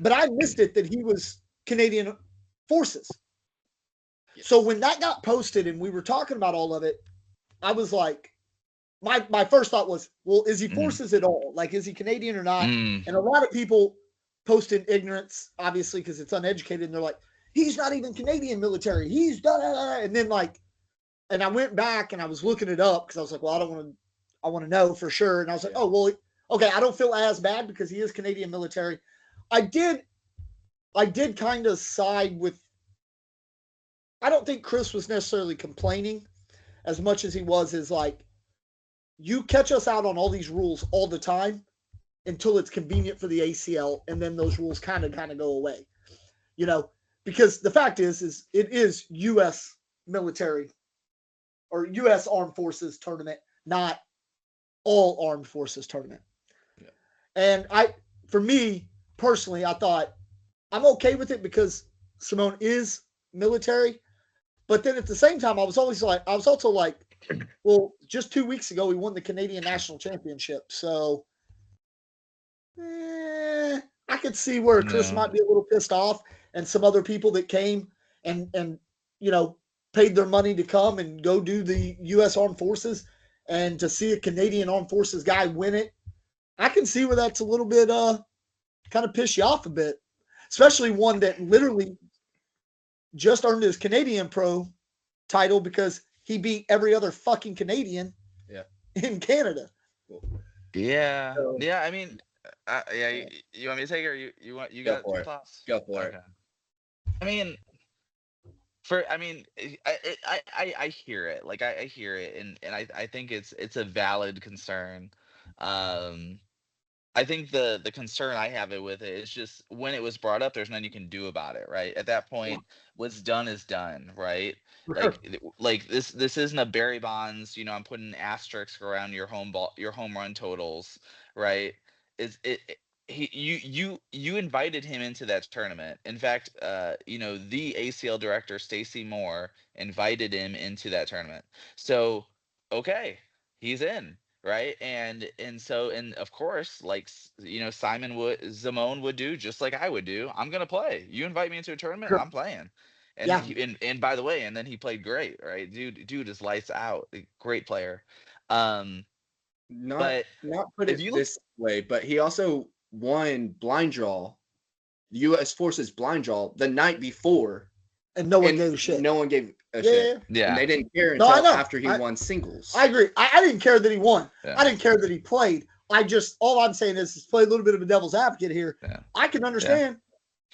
But I missed it that he was Canadian Forces. Yes. So when that got posted and we were talking about all of it, I was like, my first thought was, well, is he Forces at all? Like, is he Canadian or not? And a lot of people post in ignorance, obviously, because it's uneducated, and they're like, he's not even Canadian military. He's da-da-da. And then like, and I went back and I was looking it up because I was like, well, I want to know for sure. And I was like, oh, well, okay, I don't feel as bad because he is Canadian military. I did kind of side with, I don't think Chris was necessarily complaining as much as he was is like, you catch us out on all these rules all the time until it's convenient for the ACL, and then those rules kind of go away, you know, because the fact is it is U.S. military or U.S. Armed Forces tournament, not all Armed Forces tournament. Yeah. And for me personally, I thought I'm okay with it because Simone is military. But then at the same time, I was also like, well, just 2 weeks ago, we won the Canadian National Championship. So I could see where Chris might be a little pissed off, and some other people that came and you know, paid their money to come and go do the U.S. Armed Forces, and to see a Canadian Armed Forces guy win it. I can see where that's a little bit kind of piss you off a bit, especially one that literally just earned his Canadian Pro title because he beat every other fucking Canadian in Canada. Yeah. So, yeah, I mean, you want me to take it, or you got your thoughts? Go for it. I mean, I hear it. Like I hear it, and I think it's a valid concern. I think the concern I have with it is just when it was brought up, there's nothing you can do about it, right? At that point, what's done is done, right? Like this isn't a Barry Bonds, you know, I'm putting an asterisk around your home run totals, right? You invited him into that tournament. In fact, you know, the ACL director Stacy Moore invited him into that tournament. So, okay, he's in. Right. And of course, like, you know, Simone would do just like I would do. I'm going to play. You invite me into a tournament, I'm playing. And and by the way, and then he played great. Right. Dude is lights out. Great player. Not put it this way, but he also won blind draw, U.S. Forces blind draw the night before. And no one gave a shit. No one gave a shit. Yeah. And they didn't care until after he won singles. I agree. I didn't care that he won. Yeah. I didn't care that he played. All I'm saying is play a little bit of a devil's advocate here. Yeah. I can understand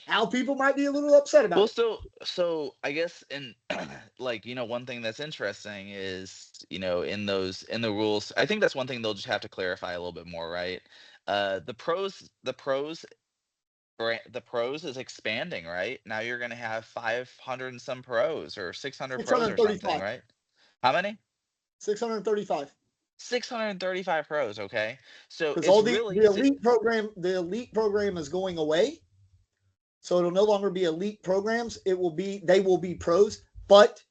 how people might be a little upset about it. Well, so I guess like, you know, one thing that's interesting is, you know, in the rules, I think that's one thing they'll just have to clarify a little bit more, right? The pros is expanding, right? Now you're going to have 500 and some pros, or 600 pros or something, right? How many? 635. 635 pros. Okay, so because all the elite program is going away, so it'll no longer be elite programs. They will be pros, but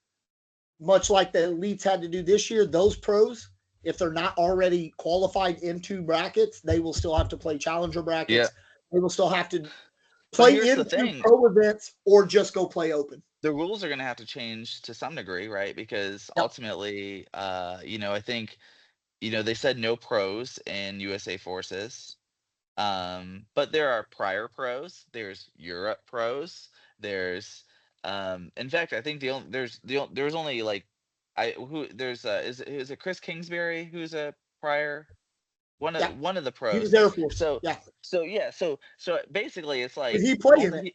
much like the elites had to do this year, those pros, if they're not already qualified into brackets, they will still have to play challenger brackets. Yeah. They will still have to play in pro events or just go play open. The rules are going to have to change to some degree, right? Because ultimately, you know, I think, you know, they said no pros in USA Forces, but there are prior pros. There's Europe pros. There's, in fact, I think there's only like, is it Chris Kingsbury who's a prior? One of the pros. He was Air Force. So basically it's like, did he play in it?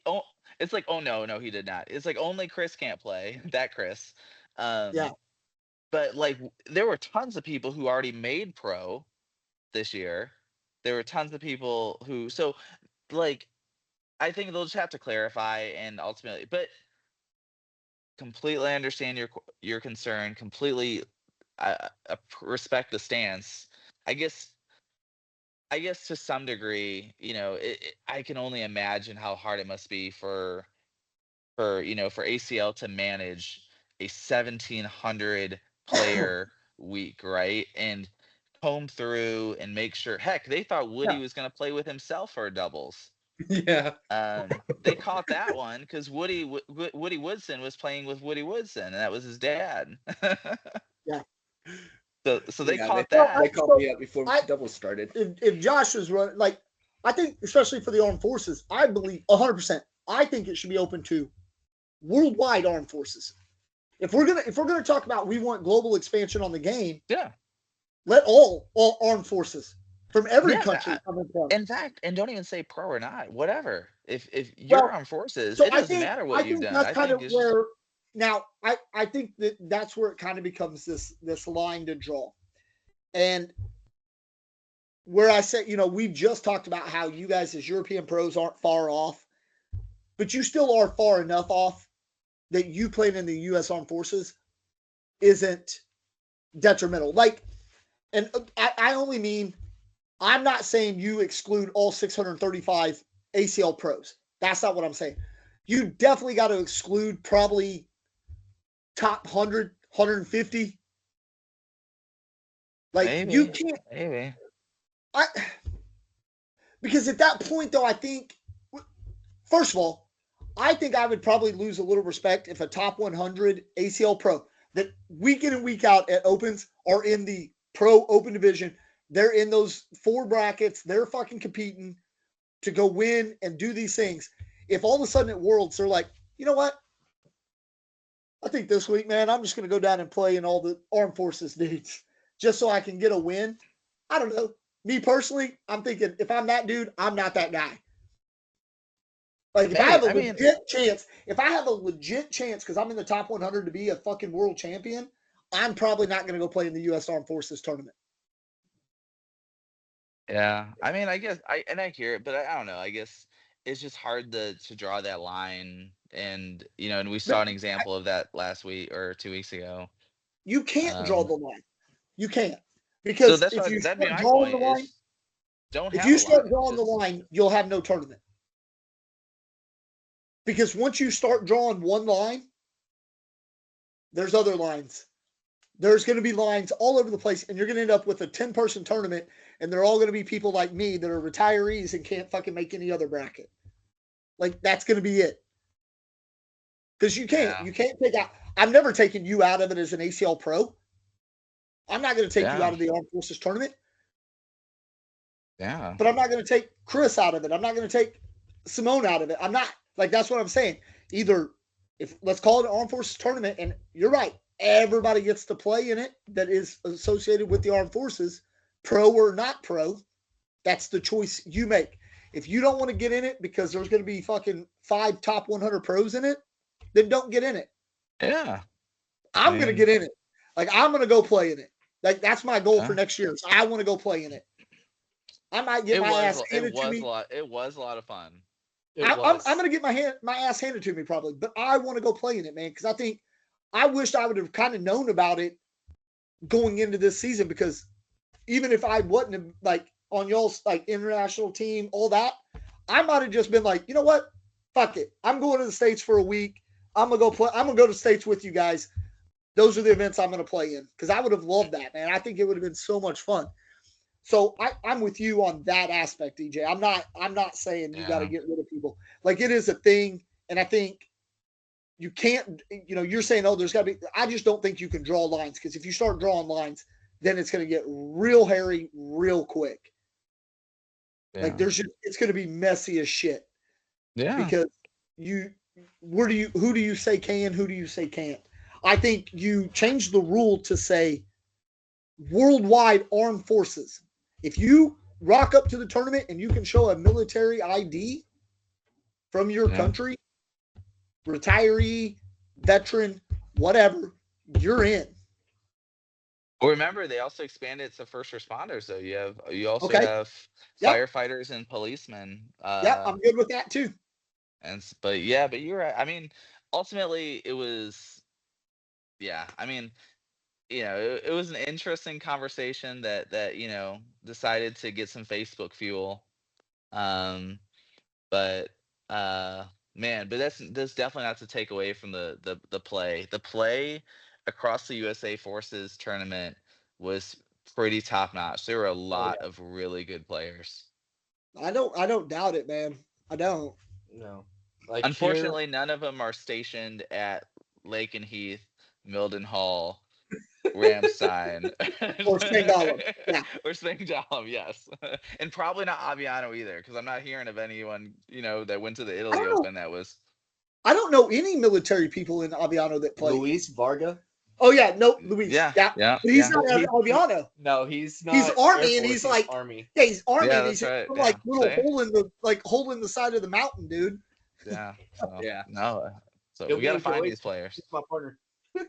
It's like, oh no, he did not. It's like only Chris can't play. That Chris. But like there were tons of people who already made pro this year. There were tons of people who, so like, I think they'll just have to clarify, and ultimately, but completely understand your concern. Completely respect the stance. I guess to some degree, you know, I can only imagine how hard it must be for you know, for ACL to manage a 1,700 player week, right? And comb through and make sure. Heck, they thought Woody was going to play with himself for doubles. Yeah. They caught that one because Woody Woodson was playing with Woody Woodson, and that was his dad. Yeah. So they caught that. They called me up before doubles started. If Josh was running, like, I think, especially for the armed forces, I believe 100%. I think it should be open to worldwide armed forces. If we're gonna talk about we want global expansion on the game, Yeah. let all armed forces from every Yeah. country come and play. In fact, and don't even say pro or not, whatever. If you're Well, armed forces, so it doesn't matter I what you've think done. that's I kind think of it's just where now I think that's where it kind of becomes this line to draw. And where I said, we've just talked about how you guys as European pros aren't far off, but you still are far enough off that you playing in the US Armed Forces isn't detrimental. Like, and I only mean, I'm not saying you exclude all 635 ACL pros. That's not what I'm saying. You definitely got to exclude probably top 100, 150. Like, you maybe, can't, maybe. because at that point, though, I think, first of all, I think I would probably lose a little respect if a top 100 ACL pro that week in and week out at opens are in the pro open division. They're in those 4 brackets. They're fucking competing to go win and do these things. If all of a sudden at Worlds, they're like, you know what? I think this week, man, I'm just going to go down and play in all the armed forces dudes just so I can get a win. I don't know. Me personally, I'm thinking if I'm that dude, I'm not that guy. Like, if I have a legit chance, because I'm in the top 100 to be a fucking world champion, I'm probably not going to go play in the U.S. Armed Forces tournament. Yeah, I mean, I guess I hear it, but I don't know. I guess it's just hard to draw that line, and and we saw But an example of that last week or 2 weeks ago. you can't draw Um, the line. You can't. so Because that's if why you that'd be start my drawing the point line, is don't if have you a start line. drawing the Just line, you'll have no tournament. Because once you start drawing one line, there's other lines. There's going to be lines all over the place, and you're going to end up with a 10-person tournament, and they're all going to be people like me that are retirees and can't fucking make any other bracket. Like, that's going to be it. Because you can't take out. I'm never taking you out of it as an ACL pro. I'm not going to take you out of the Armed Forces tournament. Yeah. But I'm not going to take Chris out of it. I'm not going to take Simone out of it. I'm not. Like, that's what I'm saying. Either, if let's call it an Armed Forces tournament, and you're right, everybody gets to play in it that is associated with the Armed Forces, pro or not pro. That's the choice you make. If you don't want to get in it because there's going to be fucking 5 top 100 pros in it, then don't get in it. Yeah. I'm going to get in it. Like, I'm going to go play in it. Like, that's my goal for next year. So I want to go play in it. I might get my ass handed to me. It was a lot of fun. I'm going to get my ass handed to me probably, but I want to go play in it, man, because I wished I would have kind of known about it going into this season, because even if I wasn't like on y'all's like international team, all that, I might have just been like, you know what? Fuck it. I'm going to the States for a week. I'm going to go play. I'm going to go to the States with you guys. Those are the events I'm going to play in, because I would have loved that, man. I think it would have been so much fun. So I'm with you on that aspect, DJ. I'm not saying you got to get rid of people. Like, it is a thing, and I think you can't. You're saying, oh, there's got to be. I just don't think you can draw lines, because if you start drawing lines, then it's going to get real hairy real quick. Yeah. Like, it's going to be messy as shit. Yeah. Because who do you say can, who do you say can't? I think you change the rule to say worldwide armed forces. If you rock up to the tournament and you can show a military ID from your country, retiree, veteran, whatever, you're in. Well, remember, they also expanded to first responders, though. You also have firefighters and policemen. Yeah, I'm good with that too. But you're right. I mean, ultimately, it was. Yeah, I mean, it was an interesting conversation that decided to get some Facebook fuel. But man, but that's definitely not to take away from the play. The play across the USA Forces tournament was pretty top notch. There were a lot of really good players. I don't doubt it, man. I don't. No. Like, unfortunately, none of them are stationed at Lake and Heath, Mildenhall, Ramstein, or Spangdahlem. Yeah. Or Spangdahlem, yes. And probably not Aviano either, because I'm not hearing of anyone, that went to the Italy Open that was. I don't know any military people in Aviano that play. Luis Varga. Oh yeah, no, Luis. Yeah, Yeah, yeah, but he's yeah. not He- Aviano. No, he's not. He's Air Army, and Force, he's like, Army. yeah, he's Army, Yeah, and that's he's right. some Yeah, like little see? hole in the side of the mountain, dude. Yeah. So, Yeah. no. So He'll we be got to in find Joey. these players. He's my partner.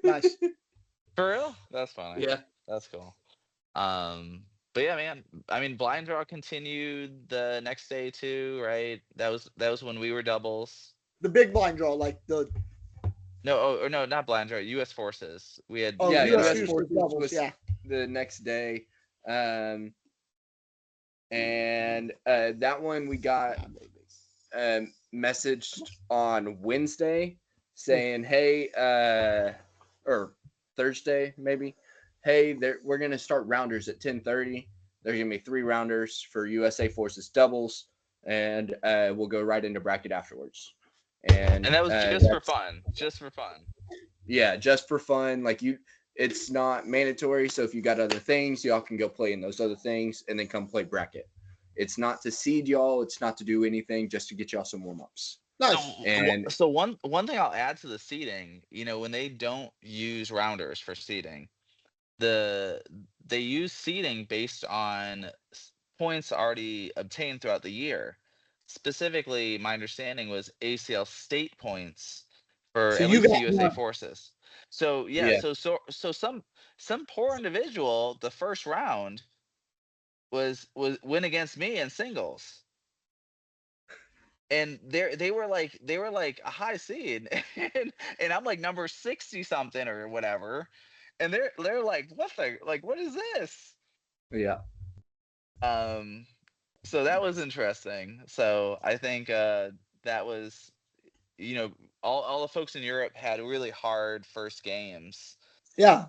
Nice. For real? That's funny. Yeah. That's cool. But yeah, man. I mean, blind draw continued the next day too, right? That was when we were doubles. The big blind draw, like the No, no, not blind draw. U.S. forces. We had. Oh, Yeah, we had US our- US Forces Forces doubles, was yeah. the next day. And that one we got messaged on Wednesday saying, hey, or Thursday maybe, hey, we're going to start rounders at 10:30. There's going to be 3 rounders for USA Forces doubles, and we'll go right into bracket afterwards. And And that was just for fun. Just for fun. Yeah, just for fun. Like it's not mandatory. So if you got other things, y'all can go play in those other things and then come play bracket. It's not to seed y'all. It's not to do anything. Just to get y'all some warm ups. Nice. So one thing I'll add to the seeding, when they don't use rounders for seeding, they use seeding based on points already obtained throughout the year. Specifically, my understanding was ACL state points for So at you least the got USA one. forces. So yeah, Yeah. so some poor individual the first round was win against me in singles. And they were like a high seed, and I'm like number 60 something or whatever, and they're like, what is this? Yeah. So that was interesting. So I think that was, all the folks in Europe had really hard first games. Yeah.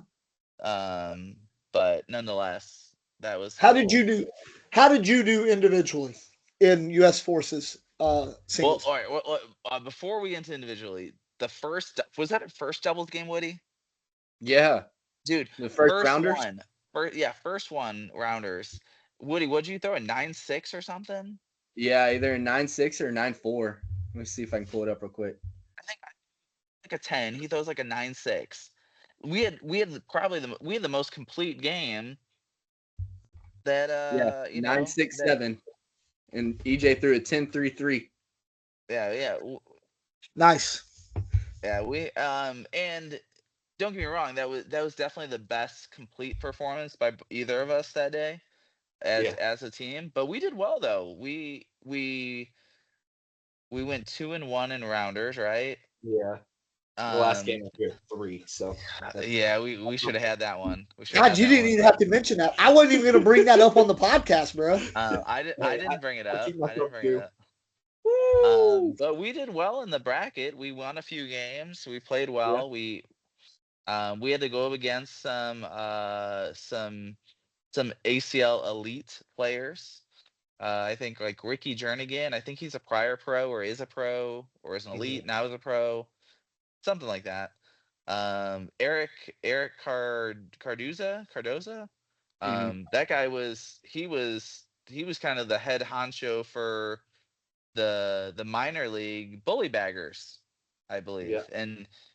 But nonetheless, that was How cool. did you do? How did you do individually in U.S. Forces singles? Well, all right. Well, before we get into individually, was that a first doubles game, Woody? Yeah. Dude, The first first rounders. one. First one rounders. Woody, what'd you throw? A 9-6 or something? Yeah, either a 9-6 or a 9-4. Let me see if I can pull it up real quick. I think like a 10. He throws like a 9-6. We had the most complete game that 9-6-7. And EJ threw a 10-3-3. yeah. Nice. Yeah, we and don't get me wrong, that was definitely the best complete performance by either of us that day as a team. But we did well though. We went 2-1 in rounders, right? Yeah. The last game I threw 3. So yeah, we should have had that one. God, you didn't even have to mention that. I wasn't even going to bring that up on the podcast, bro. I didn't bring it up. I didn't bring it up. Woo! But we did well in the bracket. We won a few games. We played well. We had to go up against some ACL elite players. I think like Ricky Jernigan. I think he's a prior pro or is a pro or is an elite now is a pro, something like that. Eric Cardoza. That guy was kind of the head honcho for the minor league bully baggers, I believe. Yeah.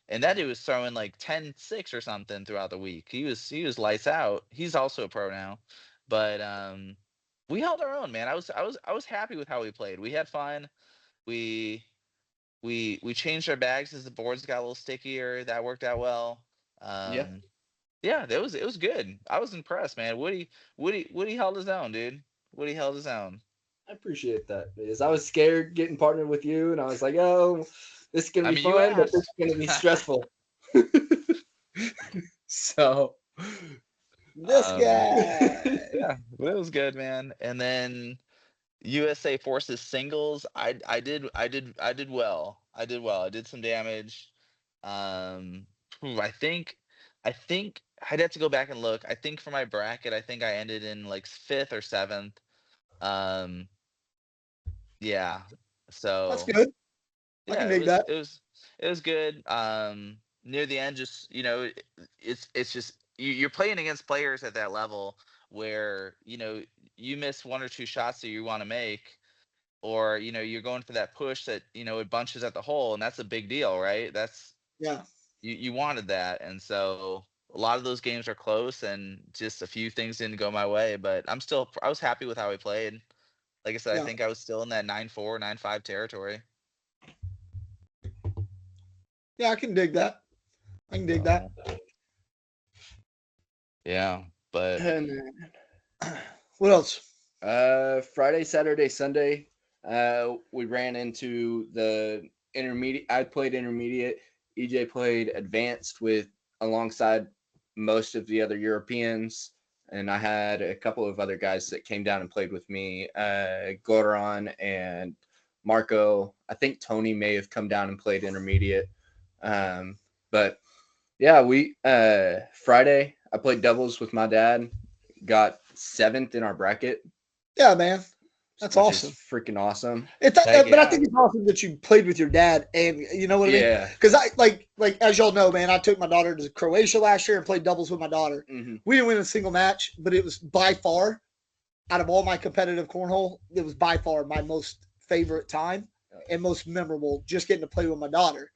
And that dude was throwing like 10-6 or something throughout the week. He was lights out. He's also a pro now. But we held our own, man. I was happy with how we played. We had fun. We changed our bags as the boards got a little stickier. That worked out well. Yeah, it was good. I was impressed, man. Woody held his own, dude. Woody held his own. I appreciate that because I was scared getting partnered with you, and I was like, "Oh, this is gonna be you fun, but this is asked. gonna be stressful." So, This guy. Yeah, but it was good, man. And then USA Forces singles, I did well. I did well. I did some damage. I think I'd have to go back and look. I think for my bracket, I think I ended in like 5th or 7th. Yeah. So That's good. I yeah, can dig that. it was good. Near the end, just it's just you're playing against players at that level where you miss 1 or 2 shots that you want to make, or you're going for that push that it bunches at the hole, and that's a big deal, right? That's Yeah. you wanted that, and so a lot of those games are close, and just a few things didn't go my way. But I was happy with how we played. Like I said, I Yeah. think I was still in that 9-4, 9-5 territory. Yeah, I can dig that. I can dig that. Yeah, but And What else? Friday, Saturday, Sunday, we ran into the intermediate. I played intermediate. EJ played advanced with alongside most of the other Europeans, and I had a couple of other guys that came down and played with me. Goran and Marco. I think Tony may have come down and played intermediate. But yeah, we Friday I played doubles with my dad. Got 7th in our bracket. Yeah, man. That's which awesome. is freaking awesome. But I yeah. think it's awesome that you played with your dad, and you know what I mean. Yeah. Because I like as y'all know, man. I took my daughter to Croatia last year and played doubles with my daughter. Mhm. We didn't win a single match, but it was by far, out of all my competitive cornhole, it was by far my most favorite time and most memorable. Just getting to play with my daughter.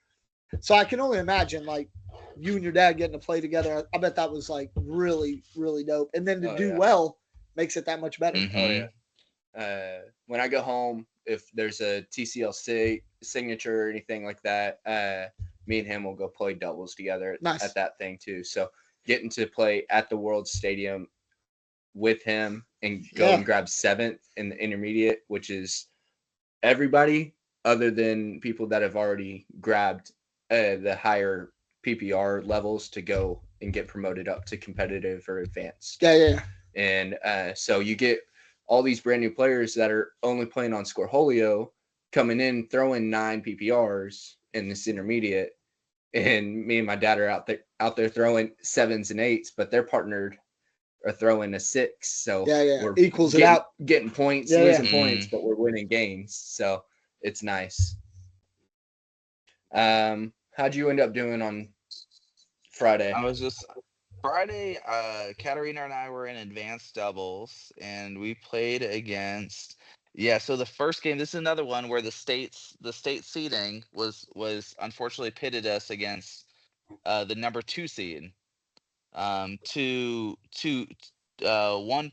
So I can only imagine like you and your dad getting to play together. I bet that was like really, really dope. And then to Oh, do yeah. well makes it that much better. Mhm. Oh yeah. When I go home, if there's a TCL signature or anything like that, me and him will go play doubles together Nice. at that thing too. So getting to play at the World Stadium with him and go Yeah. and grab 7th in the intermediate, which is everybody other than people that have already grabbed the higher PPR levels to go and get promoted up to competitive or advanced. Yeah. And so you get all these brand new players that are only playing on Scoreholio coming in, throwing 9 PPRs in this intermediate. And me and my dad are out there throwing 7s and 8s, but their partnered are throwing a 6. So Yeah. we're Equals it getting, out. getting points, Yeah, losing yeah. points, but we're winning games. So it's nice. How'd you end up doing on Friday? I was just Friday. Katarina and I were in advanced doubles, and we played against. Yeah, so the first game. This is another one where the state seeding was unfortunately pitted us against the number 2 seed. One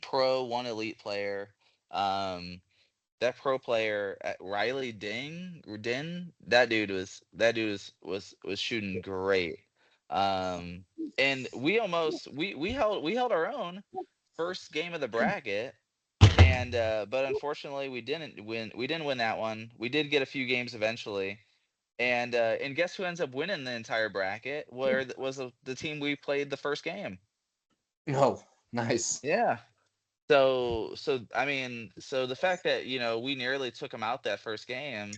pro, one elite player. Um, that pro player, Riley Din, that dude was shooting great. Um, and we held our own first game of the bracket, and but unfortunately we didn't win. We didn't win that one. We did get a few games eventually, and guess who ends up winning the entire bracket? Was the team we played the first game. Oh, nice. Yeah. So I mean, so the fact that we nearly took him out that first game,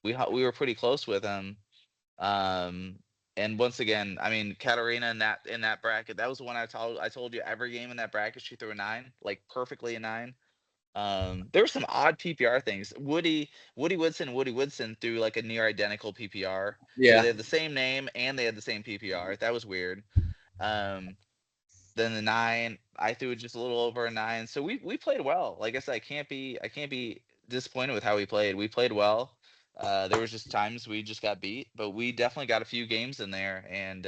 we were pretty close with him. Um, and once again, I mean, Katarina in that bracket, that was the one I told you every game in that bracket she threw a 9, like perfectly a 9. There were some odd PPR things. Woody Woodson threw like a near identical PPR. So Yeah. they had the same name and they had the same PPR. That was weird. Um, then the 9, I threw just a little over a 9. So we played well. Like I said, I can't be disappointed with how we played. We played well. There was just times we just got beat, but we definitely got a few games in there and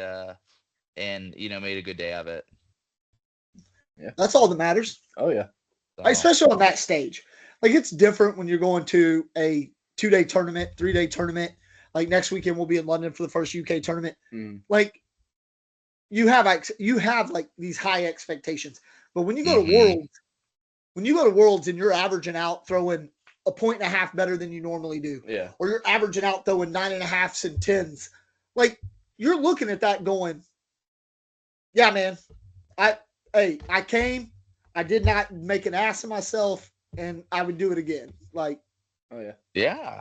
made a good day of it. That's all that matters. Oh yeah. So, Especially on that stage. Like it's different when you're going to a 2-day tournament, 3-day tournament. Like next weekend we'll be in London for the first UK tournament. Like you have like these high expectations. But when you go to Worlds and you're averaging out throwing a point and a half better than you normally do, Yeah. or you're averaging out throwing 9.5s and 10s, like you're looking at that going, yeah, man, I came, I did not make an ass of myself, and I would do it again. Like, Oh yeah. yeah.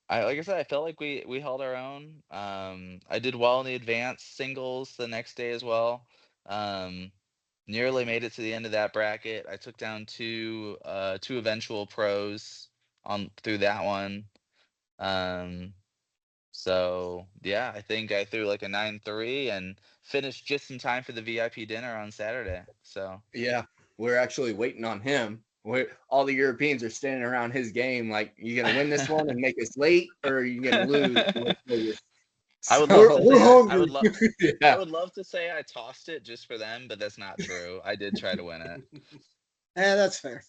Like I said, I felt like we held our own. I did well in the advanced singles the next day as well. Nearly made it to the end of that bracket. I took down two eventual pros on through that one. Um, so yeah, I think I threw like a 9-3 and finished just in time for the VIP dinner on Saturday. So Yeah. We're actually waiting on him. where all the Europeans are standing around his game, like, you gonna win this one and make us late, or are you gonna lose? I would So- love to We're say hungry. I would love I yeah. would love to say I tossed it just for them, but that's not true. I did try to win it. That's fair.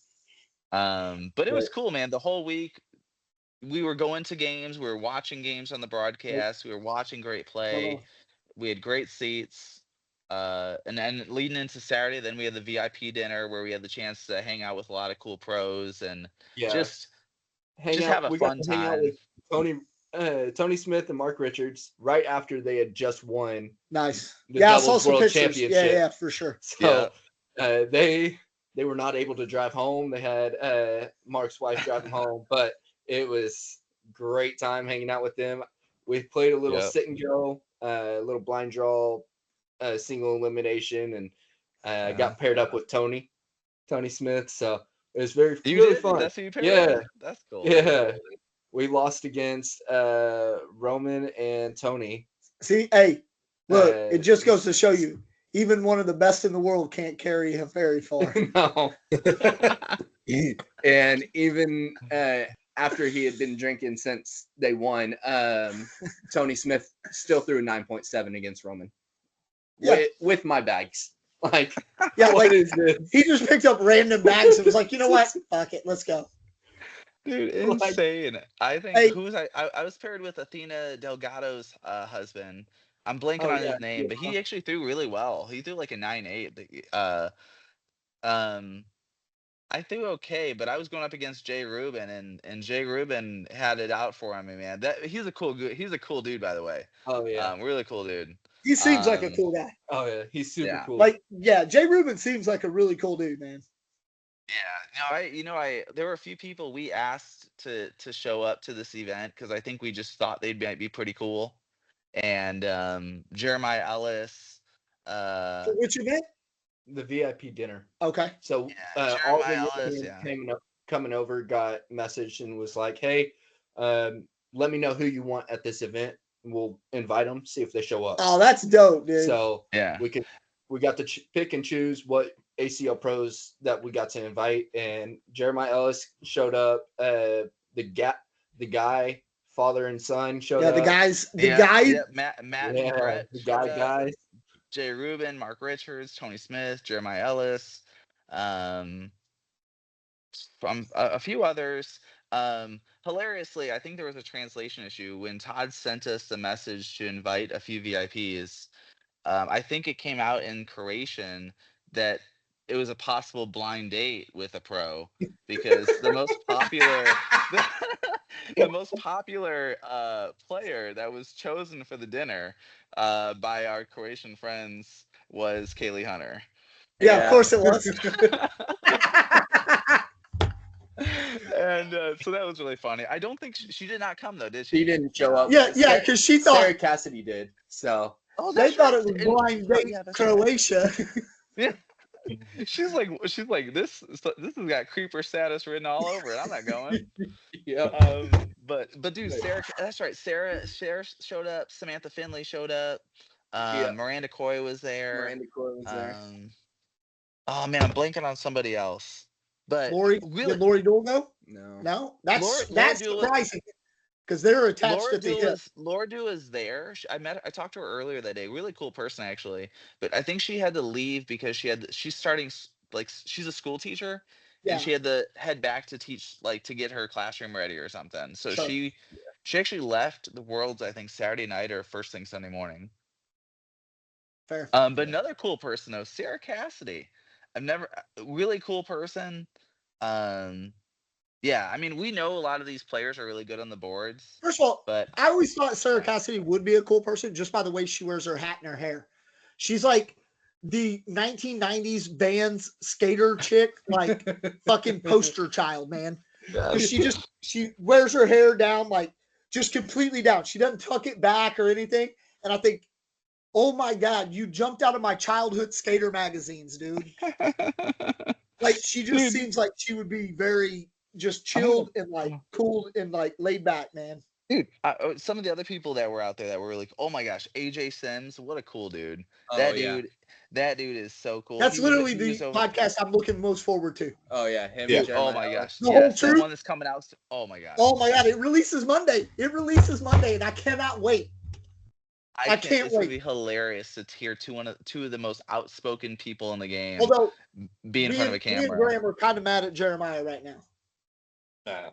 But it was cool, man. The whole week we were going to games, we were watching games on the broadcast, we were watching great play. We had great seats. And then leading into Saturday, then we had the VIP dinner where we had the chance to hang out with a lot of cool pros and just have a We got fun to hang out time. with Tony Smith and Mark Richards right after they had just won Nice. the Yeah, I saw doubles some world pictures. championship. Yeah, for sure. So they were not able to drive home. They had Mark's wife drive them home, but it was great time hanging out with them. We played a little Yep. sit and go, a little blind draw, single elimination, and got paired up with Tony Smith. So it was You really did? fun. That's who you paired Yeah, with? That's cool. yeah. We lost against Roman and Tony. See, hey, look, Uh, it just goes to show you, even one of the best in the world can't carry him very far. No. And even after he had been drinking since they won, Tony Smith still threw 9.7 against Roman. Yeah. With my bags. Like, Yeah, what like is this? he just picked up random bags and was like, you know what? Fuck it, let's go. Dude, Like- insane. I think Hey. who was I was paired with Athena Delgado's husband. I'm blanking Oh, on yeah, his name, but he actually threw really well. He threw like a 9.8. I threw okay, but I was going up against Jay Rubin, and Jay Rubin had it out for him, man. He's a cool dude, by the way. Oh yeah. Really cool dude. He seems like a cool guy. Oh yeah. He's super Yeah. cool. Like, yeah, Jay Rubin seems like a really cool dude, man. Yeah, there were a few people we asked to show up to this event because I think we just thought they might be pretty cool. And Jeremiah Ellis, For which event? The VIP dinner. Okay. So Yeah, all the Jeremiah Ellis, Europeans coming over got messaged and was like, "Hey, let me know who you want at this event. We'll invite them, see if they show up." Oh, that's dope, dude. So yeah. we got to pick and choose what ACL pros that we got to invite, and Jeremiah Ellis showed up. The guy, father and son showed yeah, up. the guys, Matt and Yeah, Brett the showed up. guys. Jay Rubin, Mark Richards, Tony Smith, Jeremiah Ellis, from a few others. Hilariously, I think there was a translation issue when Todd sent us the message to invite a few VIPs. I think it came out in Croatian that it was a possible blind date with a pro because the most popular player that was chosen for the dinner by our Croatian friends was Kaylee Hunter. yeah, of course it was. And so that was really funny. I don't think she did not come though, did she? She didn't show up. Yeah, because she thought Sarah Cassidy did. So Oh, they that's thought right. it was And- blind date yeah, that's right. Croatia. Yeah. She's like this has got creeper status written all over it. I'm not going. yeah. But dude, Sarah, that's right. Sarah showed up. Samantha Finley showed up. Yeah. Miranda Coy was there. Miranda Coy was there. Oh man, I'm blanking on somebody else. But Lori, really, did Lori Dool go? No. No, that's Laura Dool- surprising because they're attached at the hip. Laura Dool is there. I talked to her earlier that day. Really cool person actually. But I think she had to leave because she's starting she's a school teacher Yeah, and she had to head back to teach to get her classroom ready or something. So Sure. she actually left the Worlds I think Saturday night or first thing Sunday morning. fair. But another cool person though, Sarah Cassidy. Really cool person. Yeah, I mean we know a lot of these players are really good on the boards, First of all, but I always thought Sarah Cassidy would be a cool person just by the way she wears her hat and her hair. She's like the 1990s Vans skater chick, like fucking poster child, man. 'Cause she wears her hair down, like just completely down. She doesn't tuck it back or anything. And I think, oh my God, you jumped out of my childhood skater magazines, dude. Like she just Dude. seems like she would be very just chilled and like cool and like laid back, man. Dude, some of the other people that were out there that were like, "Oh my gosh, AJ Sims, what a cool dude! Oh That yeah. dude, that dude is so cool." That's literally He was the over. podcast I'm looking most forward to. Oh yeah. Him Yeah. and Dude, oh Jeremiah my Ellis. gosh, The whole yes, the truth. one that's coming out. Oh my gosh, Oh my god, it releases Monday. It releases Monday, and I cannot wait. I can't It's gonna wait. be hilarious to hear two of the most outspoken people in the game Although be in front of a me and camera. Graham are kind of mad at Jeremiah right now. Nah.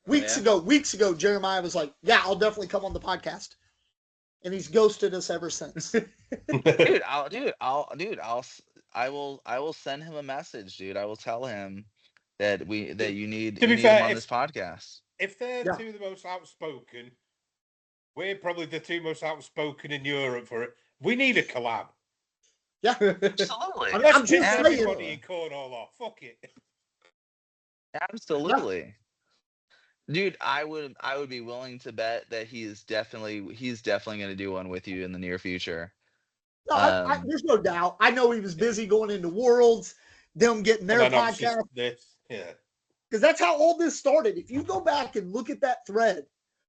Weeks ago, Jeremiah was like, "Yeah, I'll definitely come on the podcast," and he's ghosted us ever since. Dude, I will send him a message, dude. I will tell him that you need To be him fair, on this podcast. If they're Yeah. two of the most outspoken, we're probably the two most outspoken in Europe for it. We need a collab. Yeah, Absolutely. I'm Let's just piss saying. everybody in Cornwall off. Fuck it. Absolutely. Dude, I would be willing to bet that he's definitely going to do one with you in the near future. No, there's no doubt. I know he was busy going into Worlds, them getting their And then obviously podcast, this. Yeah. because that's how all this started. If you go back and look at that thread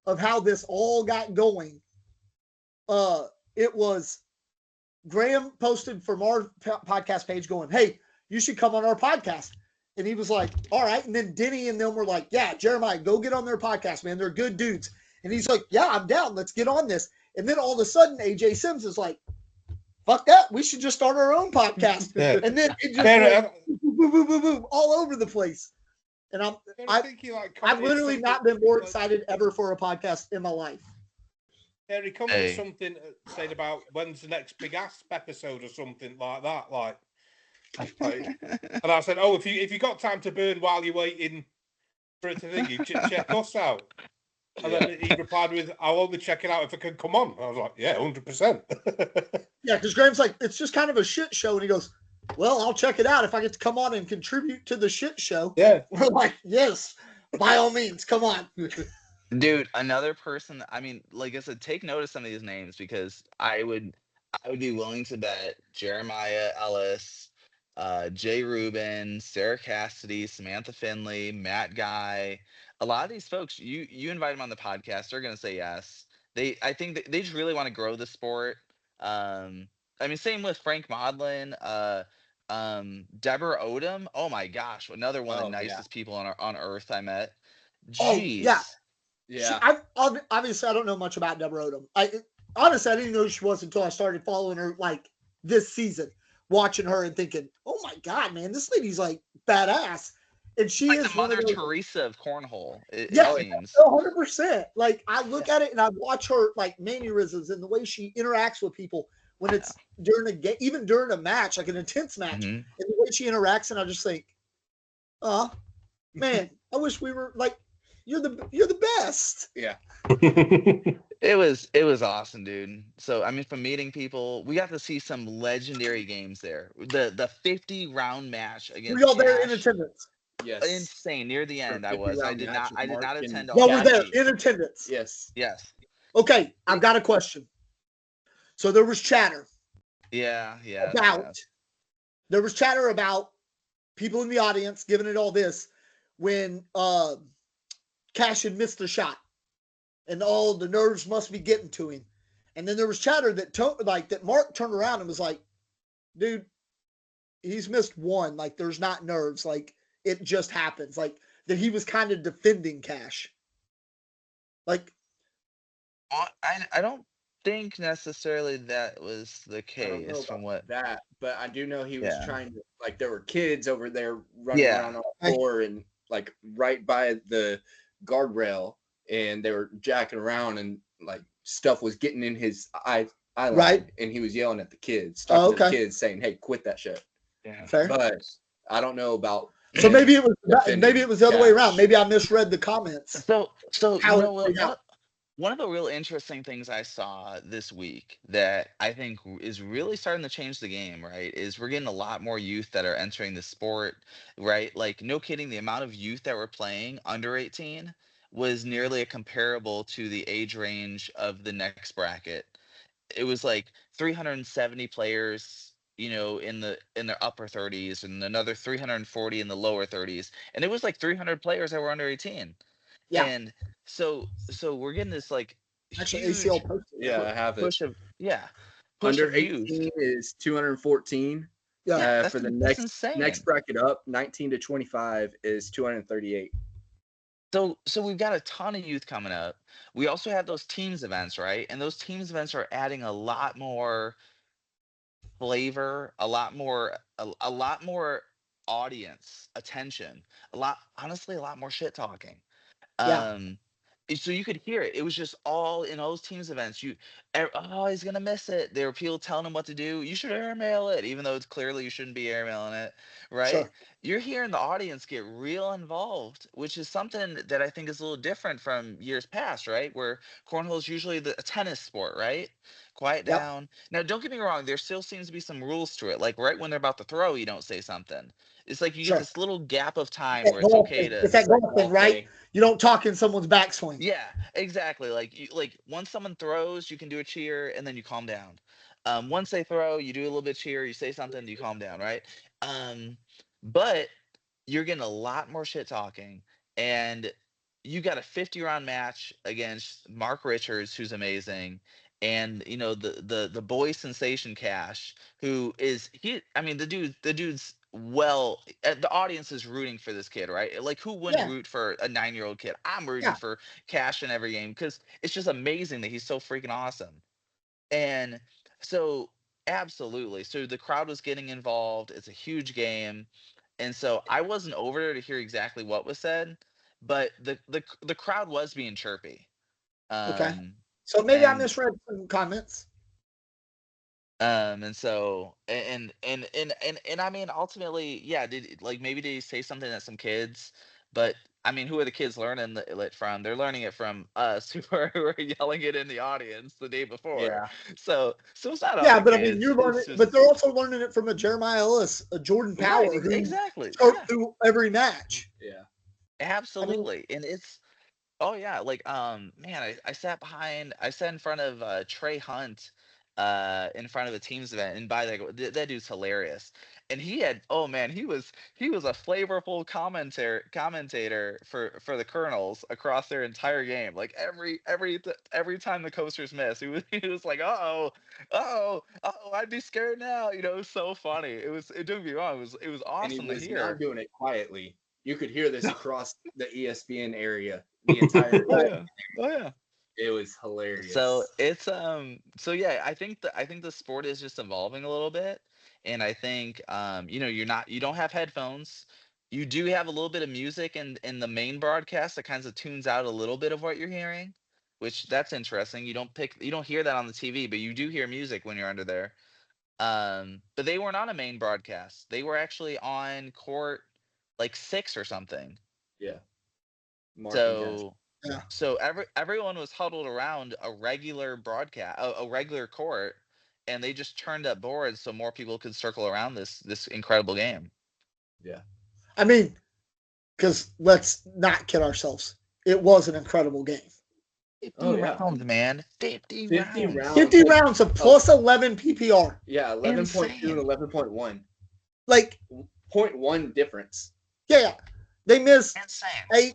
of how this all got going, it was Graham posted from our podcast page going, "Hey, you should come on our podcast." And he was like, "All right." And then Denny and them were like, "Yeah, Jeremiah, go get on their podcast, man. They're good dudes." And he's like, "Yeah, I'm down. Let's get on this." And then all of a sudden, AJ Sims is like, "Fuck that. We should just start our own podcast." Yeah. And then it just Fair went boom, boom, boom, boom, all over the place. And I've literally not been more excited ever for a podcast in my life. Harry, come with something saying about when's the next Big Asp episode or something like that. Like, and I said, "Oh, if you got time to burn while you're waiting for it to think, you check us out." And then he replied with, "I'll only check it out if I can come on." I was like, "Yeah, 100%." Yeah, because Graham's like, "It's just kind of a shit show," and he goes, "Well, I'll check it out if I get to come on and contribute to the shit show." Yeah, we're like, "Yes, by all means, come on." Dude, another person. I mean, like I said, take note of some of these names because I would be willing to bet Jeremiah Ellis, Jay Rubin, Sarah Cassidy, Samantha Finley, Matt Guy. A lot of these folks, you invite them on the podcast, they're gonna say yes. I think they just really want to grow the sport. I mean, same with Frank Modlin, Deborah Odom. Oh my gosh, another one of the nicest people on earth I met. Jeez. Oh, yeah. Yeah. Obviously, I don't know much about Deborah Odom. Honestly, I didn't know who she was until I started following her like this season, watching her and thinking, "Oh my god, man, this lady's like badass." And she like is the one Mother of those, Teresa of cornhole. It seems 100%. Like I look at it and I watch her like mannerisms and the way she interacts with people when it's during a game, even during a match, like an intense match, and the way she interacts, and I just think, "Oh, man, I wish we were like." You're the best. Yeah. It was awesome, dude. So I mean, from meeting people, we got to see some legendary games there. The 50 round match against Were y'all there in Cash, attendance? Yes. insane. Near the end, I 50 was. I round did match not. I with did not Mark attend. and all Y'all were there Jackie. in attendance. Yes. Yes. Okay, I've got a question. So there was chatter. Yeah. There was chatter about people in the audience giving it all this when Cash had missed the shot, and all the nerves must be getting to him. And then there was chatter that Mark turned around and was like, "Dude, he's missed one. Like there's not nerves. Like it just happens. Like that he was kind of defending Cash. Like, well, I don't think necessarily that was the I don't know case from about what that, but I do know he was trying to, like, there were kids over there running Yeah. around on the floor and like right by the guardrail, and they were jacking around, and like stuff was getting in his eye line, Right. and he was yelling at the kids, talking to the kids, saying, "Hey, quit that shit." Yeah. fair. But I don't know about. So him maybe it was defending the other way around. Cash. Maybe I misread the comments. So How you it know what? played out. One of the real interesting things I saw this week that I think is really starting to change the game, right, is we're getting a lot more youth that are entering the sport, right? Like, no kidding, the amount of youth that were playing under 18 was nearly comparable to the age range of the next bracket. It was like 370 players, in their upper 30s, and another 340 in the lower 30s, and it was like 300 players that were under 18. Yeah. And so we're getting this like Actually, huge ACL posted. Yeah, I have it. push of Under youth. 18 is 214. Yeah. For the That's next insane. bracket up, 19 to 25 is 238. So we've got a ton of youth coming up. We also have those teams events, right? And those teams events are adding a lot more flavor, a lot more audience attention, honestly, a lot more shit talking. Yeah. So you could hear it. It was just all in those teams events. Oh, he's gonna miss it. There were people telling him what to do. You should airmail it, even though it's clearly you shouldn't be airmailing it, right? Sure. You're hearing the audience get real involved, which is something that I think is a little different from years past, right? Where cornhole is usually a tennis sport, right? Quiet Yep. down. Now, don't get me wrong. There still seems to be some rules to it. Like right when they're about to throw, you don't say something. It's like you get Sure. this little gap of time That where it's golf okay thing. to. It's that like golf thing, golf right? day. You don't talk in someone's backswing. Yeah, exactly. Like once someone throws, you can do a cheer and then you calm down. Once they throw, you do a little bit cheer, you say something, you calm down, right? Um, but you're getting a lot more shit talking, and you got a 50-round match against Mark Richards, who's amazing, and the boy sensation Cash, who is I mean the dude's the audience is rooting for this kid, right? Like who wouldn't Yeah. root for a 9-year-old kid? I'm rooting Yeah. for Cash in every game because it's just amazing that he's so freaking awesome. And so, absolutely. So the crowd was getting involved. It's a huge game. And so I wasn't over there to hear exactly what was said, but the crowd was being chirpy. Okay. Um So maybe I and misread some comments. and so and I mean ultimately, yeah, maybe did he say something at some kids, but I mean, who are the kids learning it from? They're learning it from us who are yelling it in the audience the day before. Yeah. So it's not on Yeah, the but I mean, kids. you're learning, It's just but they're also learning it from a Jeremiah Ellis, a Jordan right, Power, who exactly. start Yeah, through every match. Yeah. I mean, absolutely. And it's oh yeah, like man, I sat in front of Trey Hunt in front of a Teams event, and by that dude's hilarious. And he had oh man, he was a flavorful commentator for the Colonels across their entire game. Like every time the coasters missed, he was like, I'd be scared now. It was so funny. It don't get me wrong, it was And he awesome to was not hear. doing it quietly. You could hear this across the ESPN area. The entire Oh yeah. Oh yeah. it was hilarious. So it's so yeah, I think the sport is just evolving a little bit, and I think you don't have headphones. You do have a little bit of music in the main broadcast that kind of tunes out a little bit of what you're hearing, which that's interesting. You don't hear that on the TV, but you do hear music when you're under there. But they weren't on a main broadcast. They were actually on court like 6 or something. Yeah. Marking test. So yeah. everyone was huddled around a regular broadcast, a regular court, and they just turned up boards so more people could circle around this incredible game. Yeah. I mean, because let's not kid ourselves. It was an incredible game. 50 rounds, man. 50 rounds. 50 rounds of plus 11 PPR. Yeah, 11.2 and Insane. 11.1. Like, 0.1 difference. yeah. They missed Insane.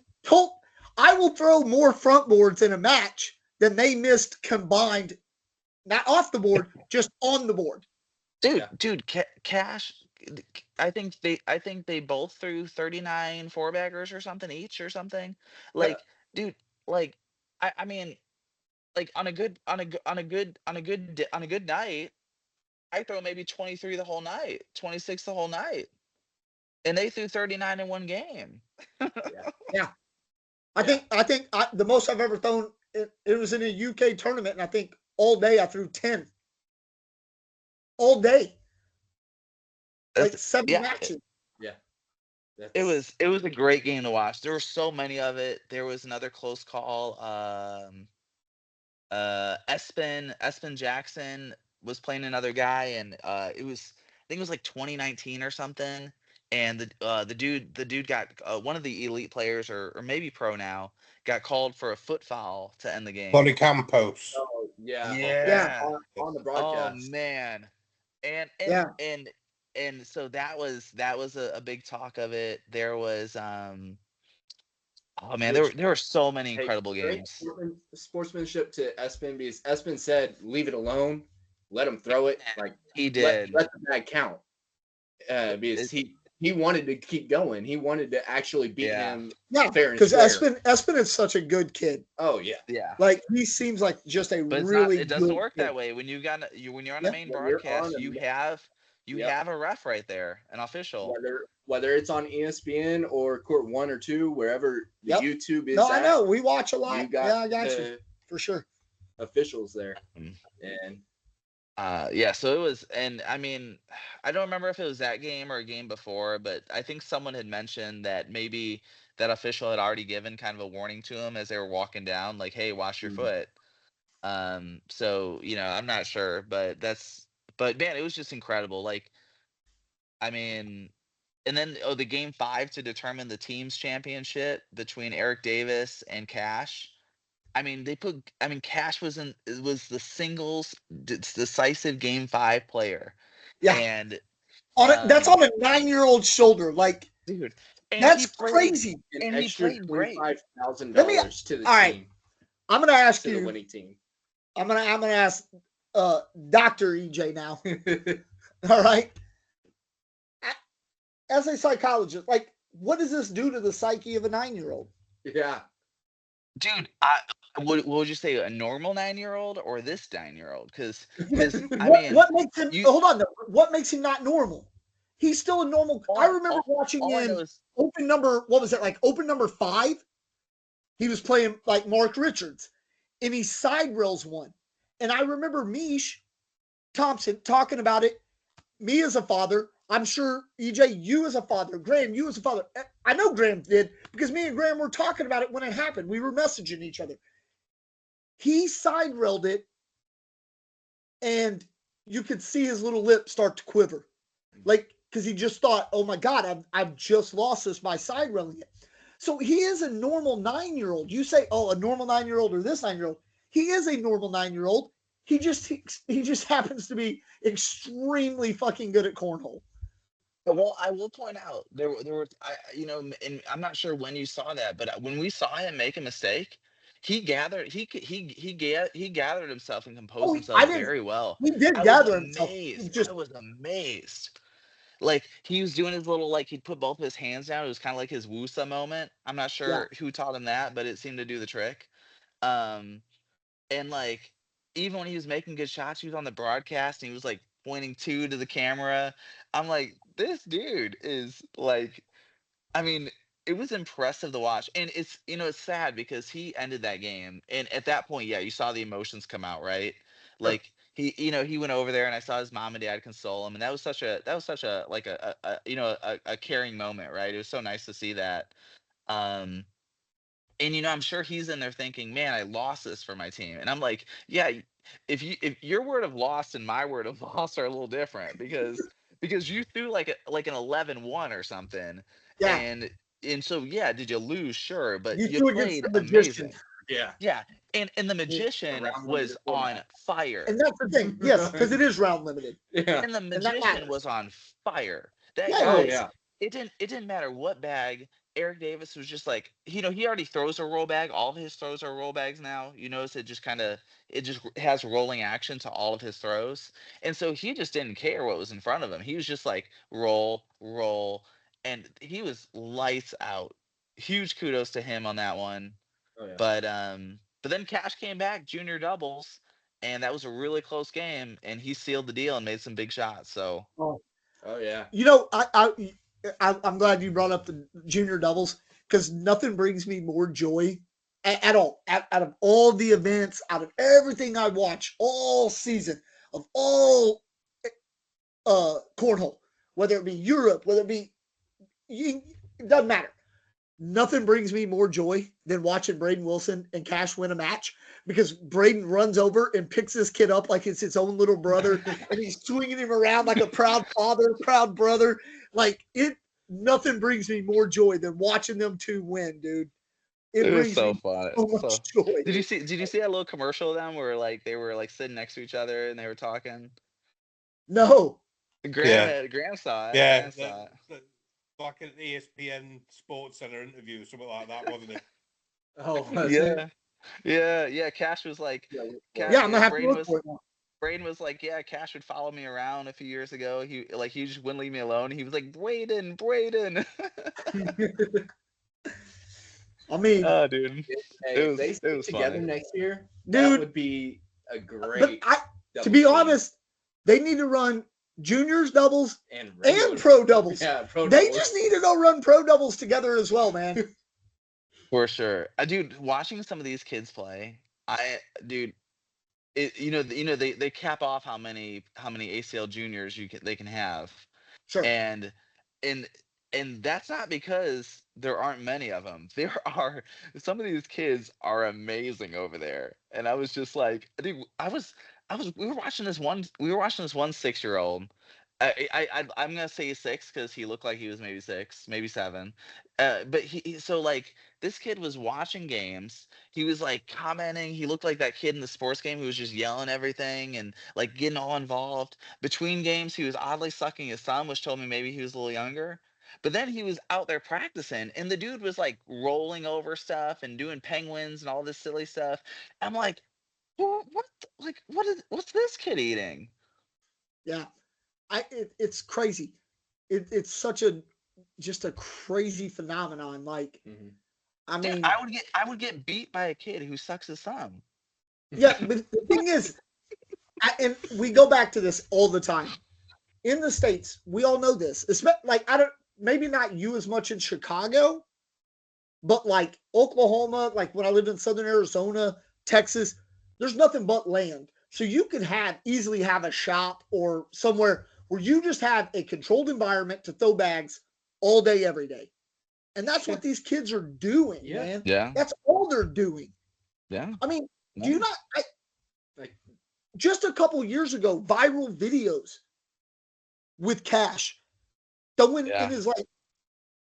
I will throw more front boards in a match than they missed combined, not off the board, just on the board. Dude, Cash. I think they both threw 39 four-baggers or something each or something. Like, dude, like I mean, like on a good night, I throw maybe 23 the whole night, 26 the whole night, and they threw 39 in one game. Yeah. I think the most I've ever thrown, it was in a UK tournament, and I think all day I threw 10. All day. Like 7 matches. Yeah. It was a great game to watch. There were so many of it. There was another close call. Espen Jackson was playing another guy, and it was I think it was like 2019 or something. And the dude got one of the elite players or maybe pro now got called for a foot foul to end the game. Bonnie Campos. Oh, yeah. Yeah. On the Oh broadcast. man. And Yeah. so that was a big talk of it. There was Oh man, Which- there were so many Hey, incredible great games. sportsmanship to Espen, because Espen said, "Leave it alone, let him throw it." Like He let did. the bag count, because he wanted to keep going. He wanted to actually beat him Yeah, fair and because square. Espen is such a good kid. Oh yeah, Yeah. Like he seems like just a But really it doesn't good work kid. that way. When you're on Yeah. a main When you're broadcast, on you a- have a ref right there, an official. whether it's on ESPN or Court 1 or 2, wherever the Yep. YouTube is. No, I at, know. We watch a lot. You got Yeah, I got the you for sure. officials there, Mm. and Yeah, so it was, and I mean, I don't remember if it was that game or a game before, but I think someone had mentioned that maybe that official had already given kind of a warning to him as they were walking down, like, "Hey, wash your foot." So I'm not sure, but but man, it was just incredible. Like, I mean, and then the game 5 to determine the team's championship between Eric Davis and Cash. I mean, Cash was the singles decisive game 5 player. Yeah. And That's on a 9-year-old shoulder. Like, dude, and that's he played crazy. an and he extra played great. $25,000 to the all right. team, I'm gonna ask to the you. winning team. I'm gonna ask Dr. EJ now. All right. As a psychologist, like, what does this do to the psyche of a 9-year-old? Yeah, Dude, what would you say, a normal 9-year-old or this 9-year-old? Because I mean, What makes him you hold on though, what makes him not normal? He's still a normal. I remember watching all I know him is open number, what was it, like open number 5? He was playing like Mark Richards and he side rails one. And I remember Mish Thompson talking about it. Me as a father, I'm sure EJ, you as a father, Graham, you as a father. I know Graham did because me and Graham were talking about it when it happened. We were messaging each other. He side railed it, and you could see his little lip start to quiver, like because he just thought, "Oh my God, I've just lost this by side railing it." So he is a normal 9-year-old. You say, "Oh, a normal 9-year-old or this 9-year-old?" He is a normal 9-year-old. He just happens to be extremely fucking good at cornhole. Well, I will point out there were and I'm not sure when you saw that, but when we saw him make a mistake, he gathered he gathered himself and composed Oh, himself very well. He did I was gather himself. amazed. I was amazed. Like, he was doing his little, like, he'd put both of his hands down. It was kind of like his Wusa moment. I'm not Yeah. sure who taught him that, but it seemed to do the trick. Um, and like, even when he was making good shots, he was on the broadcast and he was like pointing to the camera. I'm like, this dude is like, I mean, it was impressive to watch. And it's sad because he ended that game. And at that point, yeah, you saw the emotions come out, right? Like, he went over there and I saw his mom and dad console him. And that was such a like a caring moment, right? It was so nice to see that. Um, and I'm sure he's in there thinking, "Man, I lost this for my team." And I'm like, "Yeah, if your word of loss and my word of loss are a little different because you threw like an 11-1 or something." Yeah. And so yeah, did you lose? Sure, but You you threw against played the magician. amazing. yeah. Yeah, and the magician round was limited on format. fire. And that's the thing. Yes, because it is round limited. Yeah. And the And that magician matters. was on fire. That Yeah, Oh guy, yeah. it didn't matter what bag. Eric Davis was just like, he already throws a roll bag. All of his throws are roll bags now. You notice it just has rolling action to all of his throws. And so he just didn't care what was in front of him. He was just like roll, roll, and he was lights out. Huge kudos to him on that one. Oh yeah. But then Cash came back, junior doubles, and that was a really close game, and he sealed the deal and made some big shots. So Oh, Oh yeah. I'm glad you brought up the junior doubles because nothing brings me more joy at all. Out of all the events, out of everything I watch all season of all cornhole, whether it be Europe, whether it be it doesn't matter. Nothing brings me more joy than watching Braden Wilson and Cash win a match because Braden runs over and picks this kid up like it's his own little brother and he's swinging him around like a proud father, proud brother. Like nothing brings me more joy than watching them two win, dude. It it was brings so me fun. so much joy. Did you see that little commercial of them where like they were like sitting next to each other and they were talking? No. Yeah. Graham saw it. Yeah, Graham saw it. like an ESPN Sports Center interview or something like that, wasn't it? Oh, yeah. Cash was like, Yeah, I'm gonna have to look for it now. Braden was like, yeah, Cash would follow me around a few years ago. He just wouldn't leave me alone. He was like, Braden. I mean, Oh, dude, if they it stick was together funny. next year, Dude, that would be a great. to be honest, they need to run juniors doubles and pro doubles. Yeah, pro They doubles. just need to go run pro doubles together as well, man. For sure, dude. Watching some of these kids play, dude. They cap off how many ACL juniors they can have, Sure. and that's not because there aren't many of them. There are. Some of these kids are amazing over there, and I was just like, dude, we were watching this one 6-year-old. I'm gonna say 6 because he looked like he was maybe 6, maybe 7. But so like this kid was watching games. He was like commenting. He looked like that kid in the sports game who was just yelling everything and like getting all involved. Between games, he was oddly sucking his thumb, which told me maybe he was a little younger. But then he was out there practicing, and the dude was like rolling over stuff and doing penguins and all this silly stuff. I'm like, what's this kid eating? Yeah, it's crazy. It's such just a crazy phenomenon. Like, I mean, yeah, I would get beat by a kid who sucks his thumb. Yeah, but the thing is, and we go back to this all the time. In the States, we all know this. Like, maybe not you as much in Chicago, but like Oklahoma, like when I lived in Southern Arizona, Texas, there's nothing but land. So you can easily have a shop or somewhere where you just have a controlled environment to throw bags all day, every day. And that's what these kids are doing, man. Yeah. That's all they're doing. Yeah. I mean, do you not? Just a couple years ago, viral videos with Cash throwing in his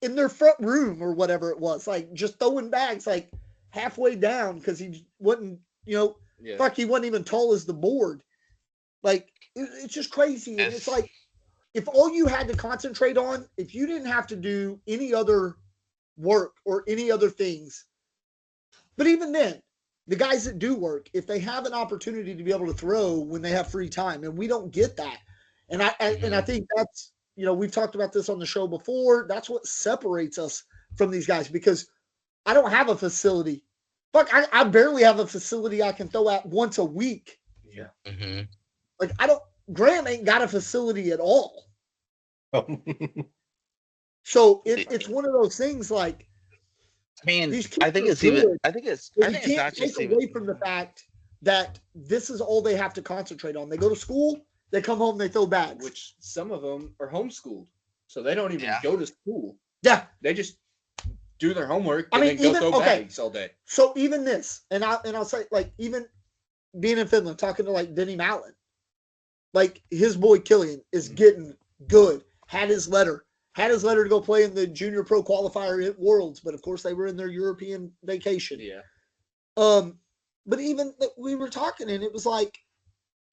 in their front room or whatever it was, like just throwing bags like halfway down because he wasn't, fuck, he wasn't even tall as the board. Like it's just crazy, and it's like if all you had to concentrate on, if you didn't have to do any other work or any other things, but even then. The guys that do work, if they have an opportunity to be able to throw when they have free time, and we don't get that, and I think that's we've talked about this on the show before. That's what separates us from these guys because I don't have a facility. Fuck, I barely have a facility I can throw at once a week. Yeah. Mm-hmm. Like Graham ain't got a facility at all. So it's one of those things like. I mean, I think it's not just away from the fact that this is all they have to concentrate on. They go to school, they come home, they throw bags. Which some of them are homeschooled, so they don't even go to school. Yeah, they just do their homework and then go throw bags all day. So even this, and I'll say, like, even being in Finland, talking to like Denny Mallon, like his boy Killian is getting good. Had his letter to go play in the junior pro qualifier at Worlds, but of course they were in their European vacation. Yeah. But even we were talking, and it was like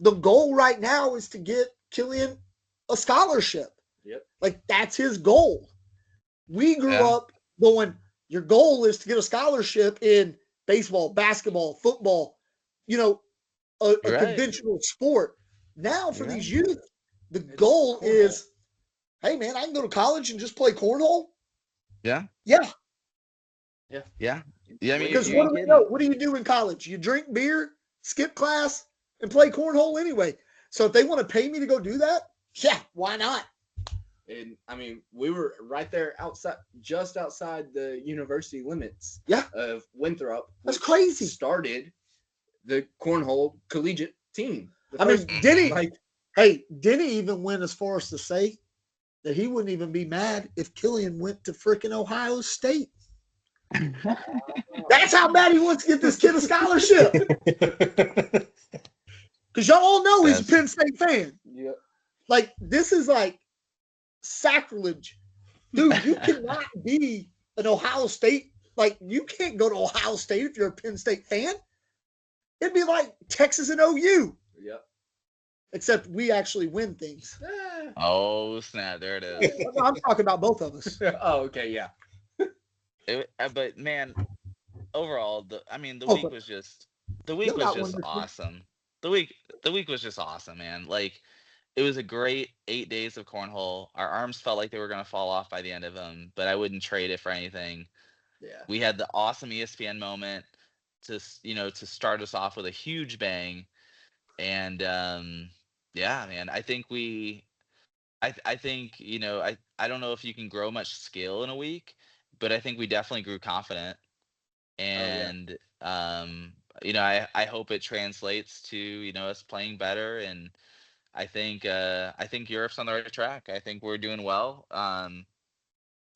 the goal right now is to get Killian a scholarship. Yep. Like that's his goal. We grew up going, your goal is to get a scholarship in baseball, basketball, football, a conventional sport. Now for these youth, the goal is, hey man, I can go to college and just play cornhole. Yeah. Yeah. Yeah. Yeah. Yeah. I mean, because what do we know? What do you do in college? You drink beer, skip class, and play cornhole anyway. So if they want to pay me to go do that, yeah, why not? And I mean, we were right there just outside the university limits. Of Winthrop. That's crazy. Started the cornhole collegiate team. Denny even went as far as to say that he wouldn't even be mad if Killian went to frickin' Ohio State. That's how bad he wants to get this kid a scholarship. Because y'all all know he's a Penn State fan. Yeah. Like, this is like sacrilege. Dude, you cannot be an Ohio State. Like, you can't go to Ohio State if you're a Penn State fan. It'd be like Texas and OU. Yep. except we actually win things. Oh snap! There it is. I'm talking about both of us. Oh, okay, yeah. But man, overall, the Oh, week but was just Bill got one this week. awesome. The week was just awesome, man. Like it was a great 8 days of cornhole. Our arms felt like they were gonna fall off by the end of them, but I wouldn't trade it for anything. Yeah. We had the awesome ESPN moment to start us off with a huge bang, and yeah, man. I think I don't know if you can grow much skill in a week, but I think we definitely grew confident, and I hope it translates to us playing better, and I think Europe's on the right track. I think we're doing well.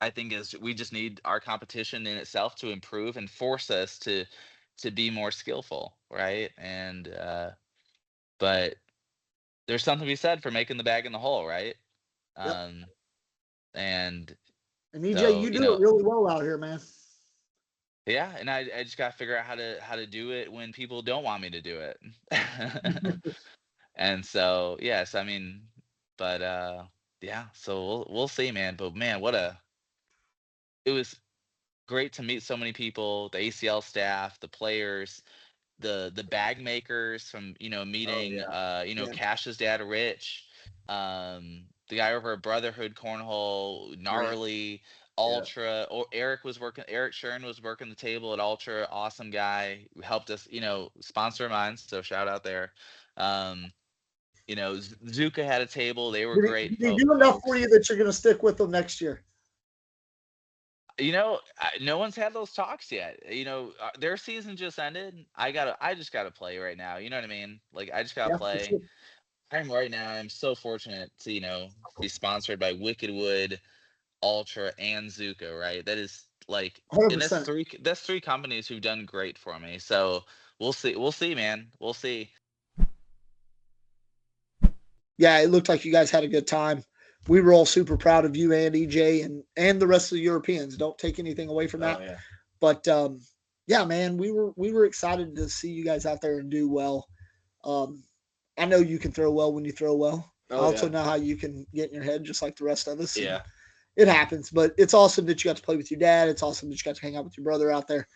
I think is we just need our competition in itself to improve and force us to be more skillful, right? And but there's something to be said for making the bag in the hole, right? Yep. And And EJ, so, you do it really well out here, man. yeah, and I just gotta figure out how to do it when people don't want me to do it. And so yes, I mean, but yeah, so we'll see, man. But man, it was great to meet so many people, the ACL staff, the players, the bag makers from meeting Yeah. Cash's dad Rich, the guy over at Brotherhood Cornhole, Gnarly, Ultra, or Eric Shuren was working the table at Ultra, awesome guy who helped us, sponsor of mine, so shout out there. Zuka had a table, they were great Did he do enough for you that you're going to stick with them next year? No one's had those talks yet. Their season just ended. I just gotta play right now. You know what I mean? Like I just gotta play. Sure. I'm so fortunate to be sponsored by Wickedwood, Ultra, and Zuka. Right? That is like, 100%. and that's three companies who've done great for me. So we'll see, man. We'll see. Yeah, it looked like you guys had a good time. We were all super proud of you and EJ and the rest of the Europeans. Don't take anything away from that. Oh, yeah. But yeah, man, we were excited to see you guys out there and do well. I know you can throw well when you throw well. I also know how you can get in your head just like the rest of us. Yeah. It happens, but it's awesome that you got to play with your dad. It's awesome that you got to hang out with your brother out there.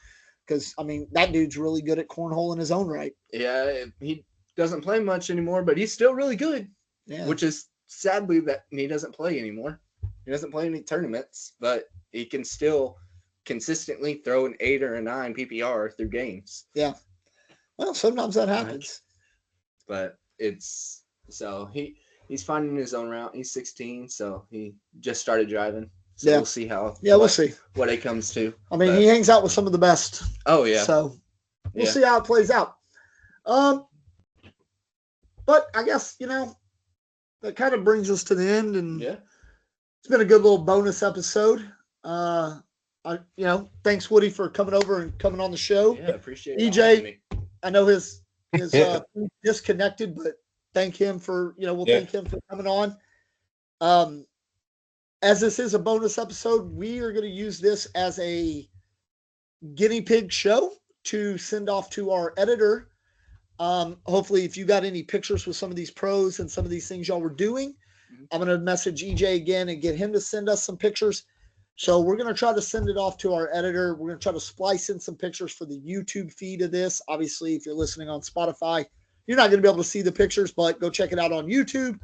Because, I mean, that dude's really good at cornhole in his own right. Yeah, he doesn't play much anymore, but he's still really good. Yeah. Which is sadly that he doesn't play anymore. He doesn't play any tournaments, but he can still consistently throw an 8 or a 9 PPR through games. Yeah. Well, sometimes that happens. But he's finding his own route. He's 16, so he just started driving. So we'll see how. Yeah, we'll see what it comes to. I mean, he hangs out with some of the best. Oh yeah. So we'll see how it plays out. But I guess that kind of brings us to the end, and it's been a good little bonus episode. Thanks Woody for coming over and coming on the show. Yeah, appreciate it. EJ, I know his disconnected, but thank him for thank him for coming on. As this is a bonus episode, we are going to use this as a guinea pig show to send off to our editor. Hopefully, if you got any pictures with some of these pros and some of these things y'all were doing, I'm going to message EJ again and get him to send us some pictures. So we're going to try to send it off to our editor. We're going to try to splice in some pictures for the YouTube feed of this. Obviously, if you're listening on Spotify, you're not going to be able to see the pictures, but go check it out on YouTube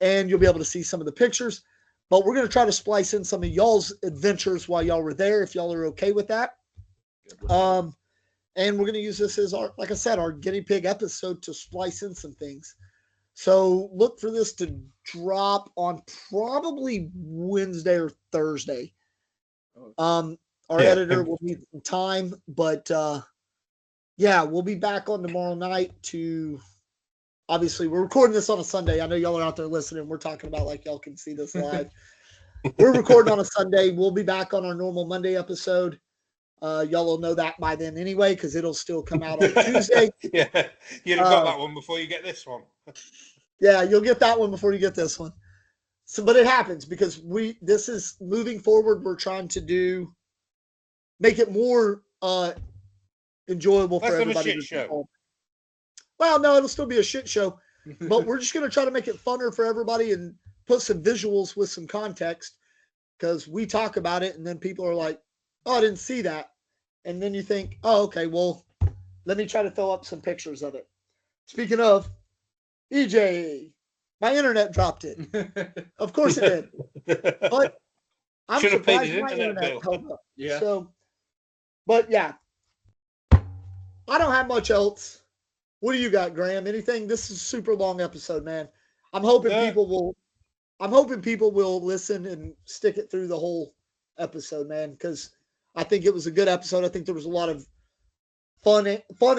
and you'll be able to see some of the pictures. But we're going to try to splice in some of y'all's adventures while y'all were there, if y'all are okay with that. And we're going to use this as like I said, our guinea pig episode to splice in some things. So look for this to drop on probably Wednesday or Thursday. Our editor will need some time, but we'll be back on tomorrow night to, obviously we're recording this on a Sunday. I know y'all are out there listening. We're talking about like y'all can see this live. We're recording on a Sunday. We'll be back on our normal Monday episode. Y'all will know that by then anyway, because it'll still come out on Tuesday. Yeah, you'd have got that one before you get this one. Yeah, you'll get that one before you get this one. So, but it happens because this is moving forward. We're trying to make it more enjoyable for everybody. Shit show. Well, no, it'll still be a shit show, but we're just going to try to make it funner for everybody and put some visuals with some context, because we talk about it and then people are like, oh, I didn't see that. And then you think, oh, okay, well, let me try to throw up some pictures of it. Speaking of, EJ, my internet dropped it. Of course it did. But I'm Should have paid surprised his my internet internet bill. held up. Yeah. So, but yeah, I don't have much else. What do you got, Graham? Anything? This is a super long episode, man. I'm hoping people will listen and stick it through the whole episode, man, because I think it was a good episode. I think there was a lot of fun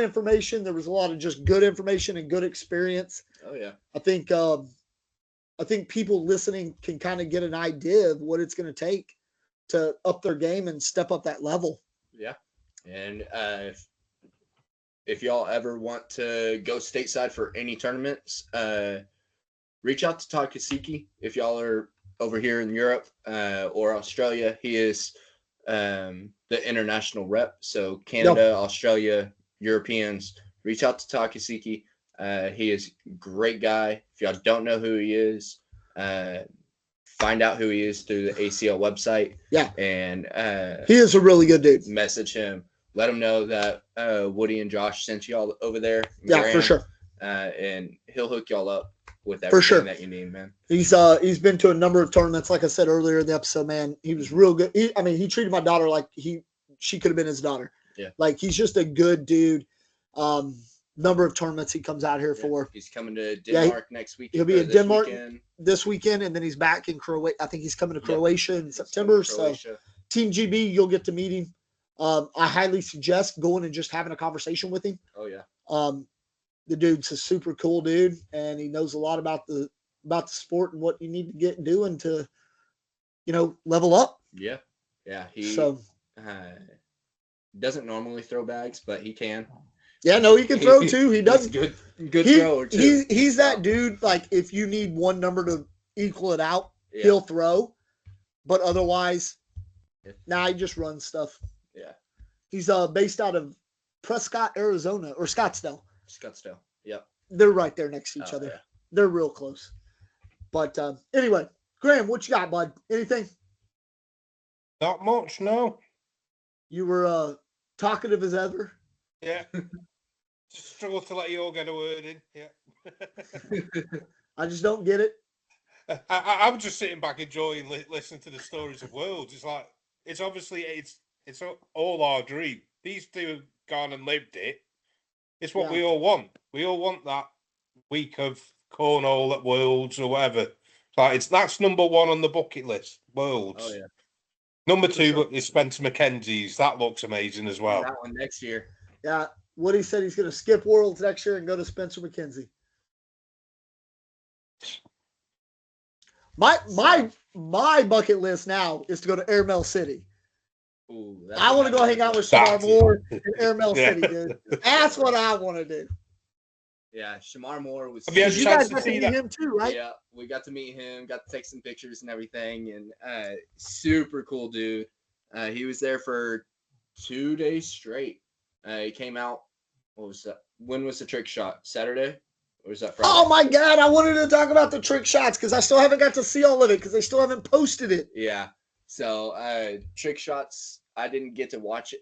information. There was a lot of just good information and good experience. Oh yeah. I think people listening can kind of get an idea of what it's going to take to up their game and step up that level. Yeah. And if y'all ever want to go stateside for any tournaments, reach out to Takasiki. If y'all are over here in Europe or Australia, he is the international rep. So Canada, Australia, Europeans, reach out to Takasiki. He is a great guy. If y'all don't know who he is, find out who he is through the ACL website. Yeah. And he is a really good dude. Message him. Let him know that Woody and Josh sent y'all over there. Yeah, Graham, for sure. And he'll hook y'all up with everything that you need, man. He's been to a number of tournaments. Like I said earlier in the episode, man, he was real good. He treated my daughter like she could have been his daughter. Yeah. Like, he's just a good dude. Number of tournaments he comes out here for. He's coming to Denmark next week. He'll be in Denmark this weekend, and then he's back in Croatia. I think he's coming to Croatia in September. So Team GB, you'll get to meet him. I highly suggest going and just having a conversation with him. Oh yeah. The dude's a super cool dude, and he knows a lot about the sport and what you need to get doing to, level up. Yeah. Yeah. He doesn't normally throw bags, but he can. Yeah, no, he can throw too. He does good thrower too. He's that dude. Like, if you need one number to equal it out, he'll throw. But otherwise, he just runs stuff. Yeah. He's based out of Prescott, Arizona, or Scottsdale. Scottsdale. Yep. They're right there next to each other. Yeah. They're real close. But anyway, Graham, what you got, bud? Anything? Not much, no. You were talkative as ever. Yeah. Just struggle to let you all get a word in. Yeah. I just don't get it. I'm just sitting back enjoying listening to the stories of Worlds. It's like, it's obviously it's all our dream. These two have gone and lived it. It's what we all want. We all want that week of cornhole at Worlds or whatever. Like, that's number one on the bucket list. Worlds. Oh yeah. Number two is Spencer McKenzie's. That looks amazing as well. That one next year. Yeah. Woody said he's going to skip Worlds next year and go to Spencer McKenzie. My bucket list now is to go to Airmail City. Ooh, I want to go hang out with Shamar Moore in Airmail City, dude. That's what I want to do. Yeah, Shamar Moore was. Have you had a You chance guys to got to see meet that? him too, right? Yeah, we got to meet him, got to take some pictures and everything, and super cool dude. He was there for 2 days straight. He came out. What was that? When was the trick shot? Saturday? Or was that Friday? Oh my God, I wanted to talk about the trick shots because I still haven't got to see all of it because they still haven't posted it. Yeah. So trick shots, I didn't get to watch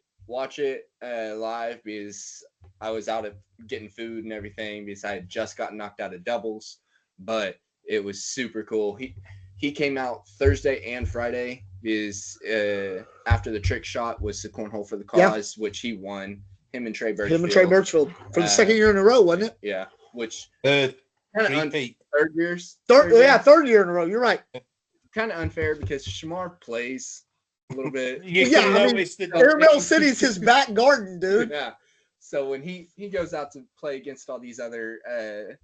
it live because I was out of getting food and everything because I had just gotten knocked out of doubles. But it was super cool. He came out Thursday and Friday because after the trick shot was the cornhole for the cause, which he won. Him and Trey Birchfield. For the second year in a row, wasn't it? Yeah. Which third years. Third year in a row. You're right. Kind of unfair because Shamar plays a little bit. Airmail City's his back garden, dude. Yeah. So when he goes out to play against all these other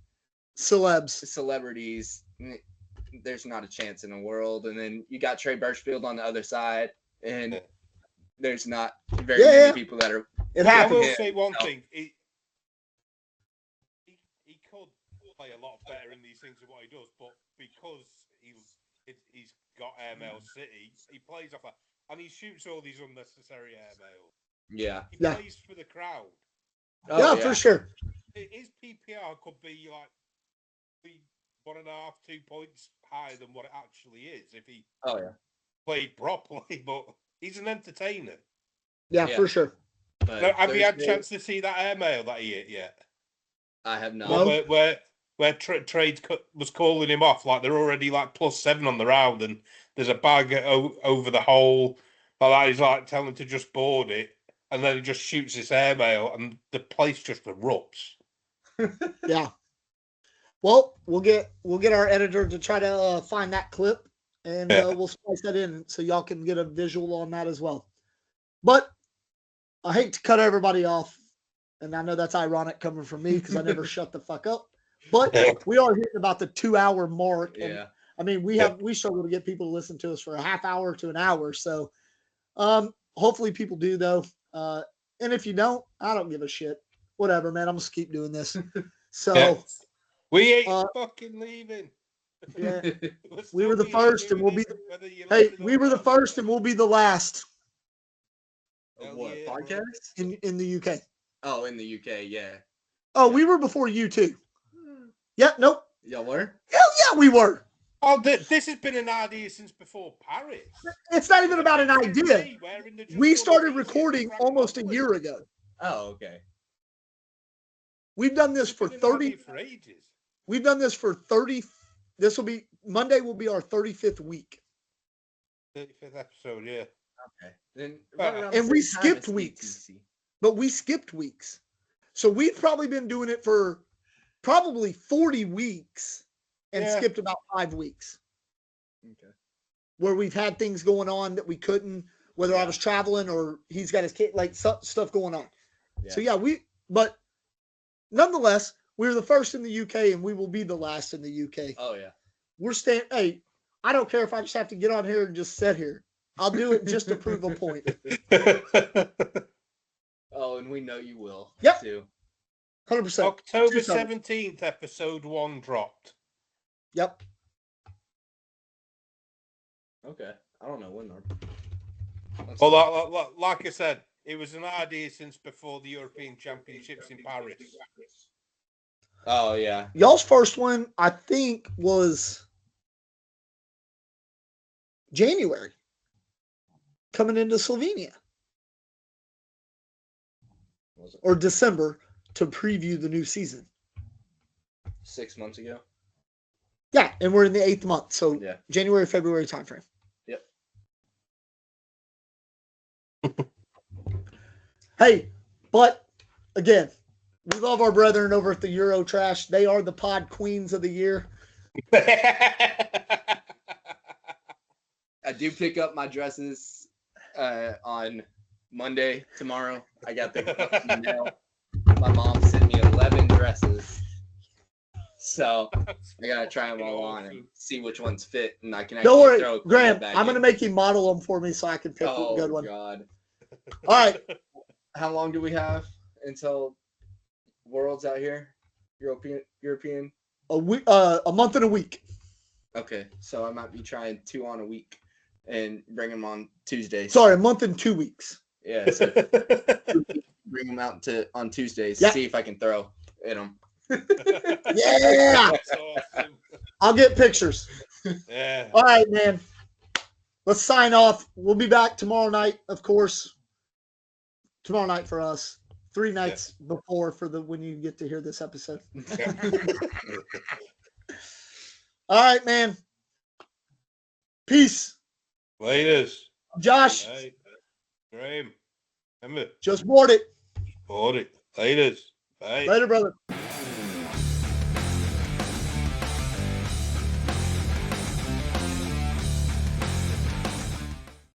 celebrities, there's not a chance in the world. And then you got Trey Birchfield on the other side, and there's not very many people that are. It happens. I will say one thing. He could play a lot better in these things than what he does, but because he's got Airmail City, he plays off that, and he shoots all these unnecessary airmails. Yeah. He plays for the crowd. For sure. His PPR could be like be 1.5, 2 points higher than what it actually is if he played properly. But he's an entertainer. Yeah, for sure. But have you had a chance to see that airmail that he hit yet? I have not. No. Where Trade was calling him off, like they're already like +7 on the round, and there's a bag over the hole. Like that. He's like telling him to just board it, and then he just shoots this airmail, and the place just erupts. Yeah. Well, we'll get our editor to try to find that clip, and we'll splice that in so y'all can get a visual on that as well. But I hate to cut everybody off, and I know that's ironic coming from me because I never shut the fuck up. But we are hitting about the 2-hour mark. And, I mean, we struggle to get people to listen to us for a half hour to an hour. So hopefully people do, though. And if you don't, I don't give a shit. Whatever, man. I'm going to keep doing this. So we ain't fucking leaving. Yeah. We were the first and we'll be we were the first and we'll be the last. What, podcast? In the UK. Oh, in the UK, yeah. Oh, we were before you too. Yeah, nope. Y'all were? Hell yeah, we were. Oh, this has been an idea since before Paris. It's not even about an idea. We started recording almost a year ago. Oh, okay. We've done this for 30 for ages. We've done this for 30. Monday will be our 35th week. 35th episode, yeah. Okay. Then and we skipped weeks. But we skipped weeks. So we've probably been doing it for probably 40 weeks and skipped about 5 weeks. Okay. Where we've had things going on that we couldn't, whether I was traveling or he's got his kid, like stuff going on. Yeah. So but nonetheless, we were the first in the UK and we will be the last in the UK. Oh yeah. We're staying. Hey, I don't care if I just have to get on here and just sit here. I'll do it just to prove a point. Oh, and we know you will. Yep. Too. 100%. October 17th, episode 1 dropped. Yep. Okay. I don't know when. Well, like I said, it was an idea since before the European Championships in Paris. Oh, yeah. Y'all's first one, I think, was January. Coming into Slovenia. Was it? Or December to preview the new season. 6 months ago? Yeah, and we're in the 8th month. So January, February timeframe. Yep. Hey, but again, we love our brethren over at the Euro Trash. They are the pod queens of the year. I do pick up my dresses on Monday, tomorrow. I got picked up from the mail. My mom sent me 11 dresses. So I got to try them all on and see which ones fit. And I can actually Don't worry, throw Graham, I'm going to make you model them for me so I can pick a good one. Oh, God. All right. How long do we have until Worlds out here? European? A month and a week. Okay, so I might be trying 2 on a week and bring them on Tuesdays. Sorry, a month and 2 weeks. Yeah, so bring them out on Tuesdays. See if I can throw in them. Yeah. Awesome. I'll get pictures. Yeah. All right, man. Let's sign off. We'll be back tomorrow night, of course. Tomorrow night for us. 3 nights before when you get to hear this episode. All right, man. Peace. Laters. Josh. Hey, Graham. Remember. Just board it. Board it. Laters. Bye. Later, brother.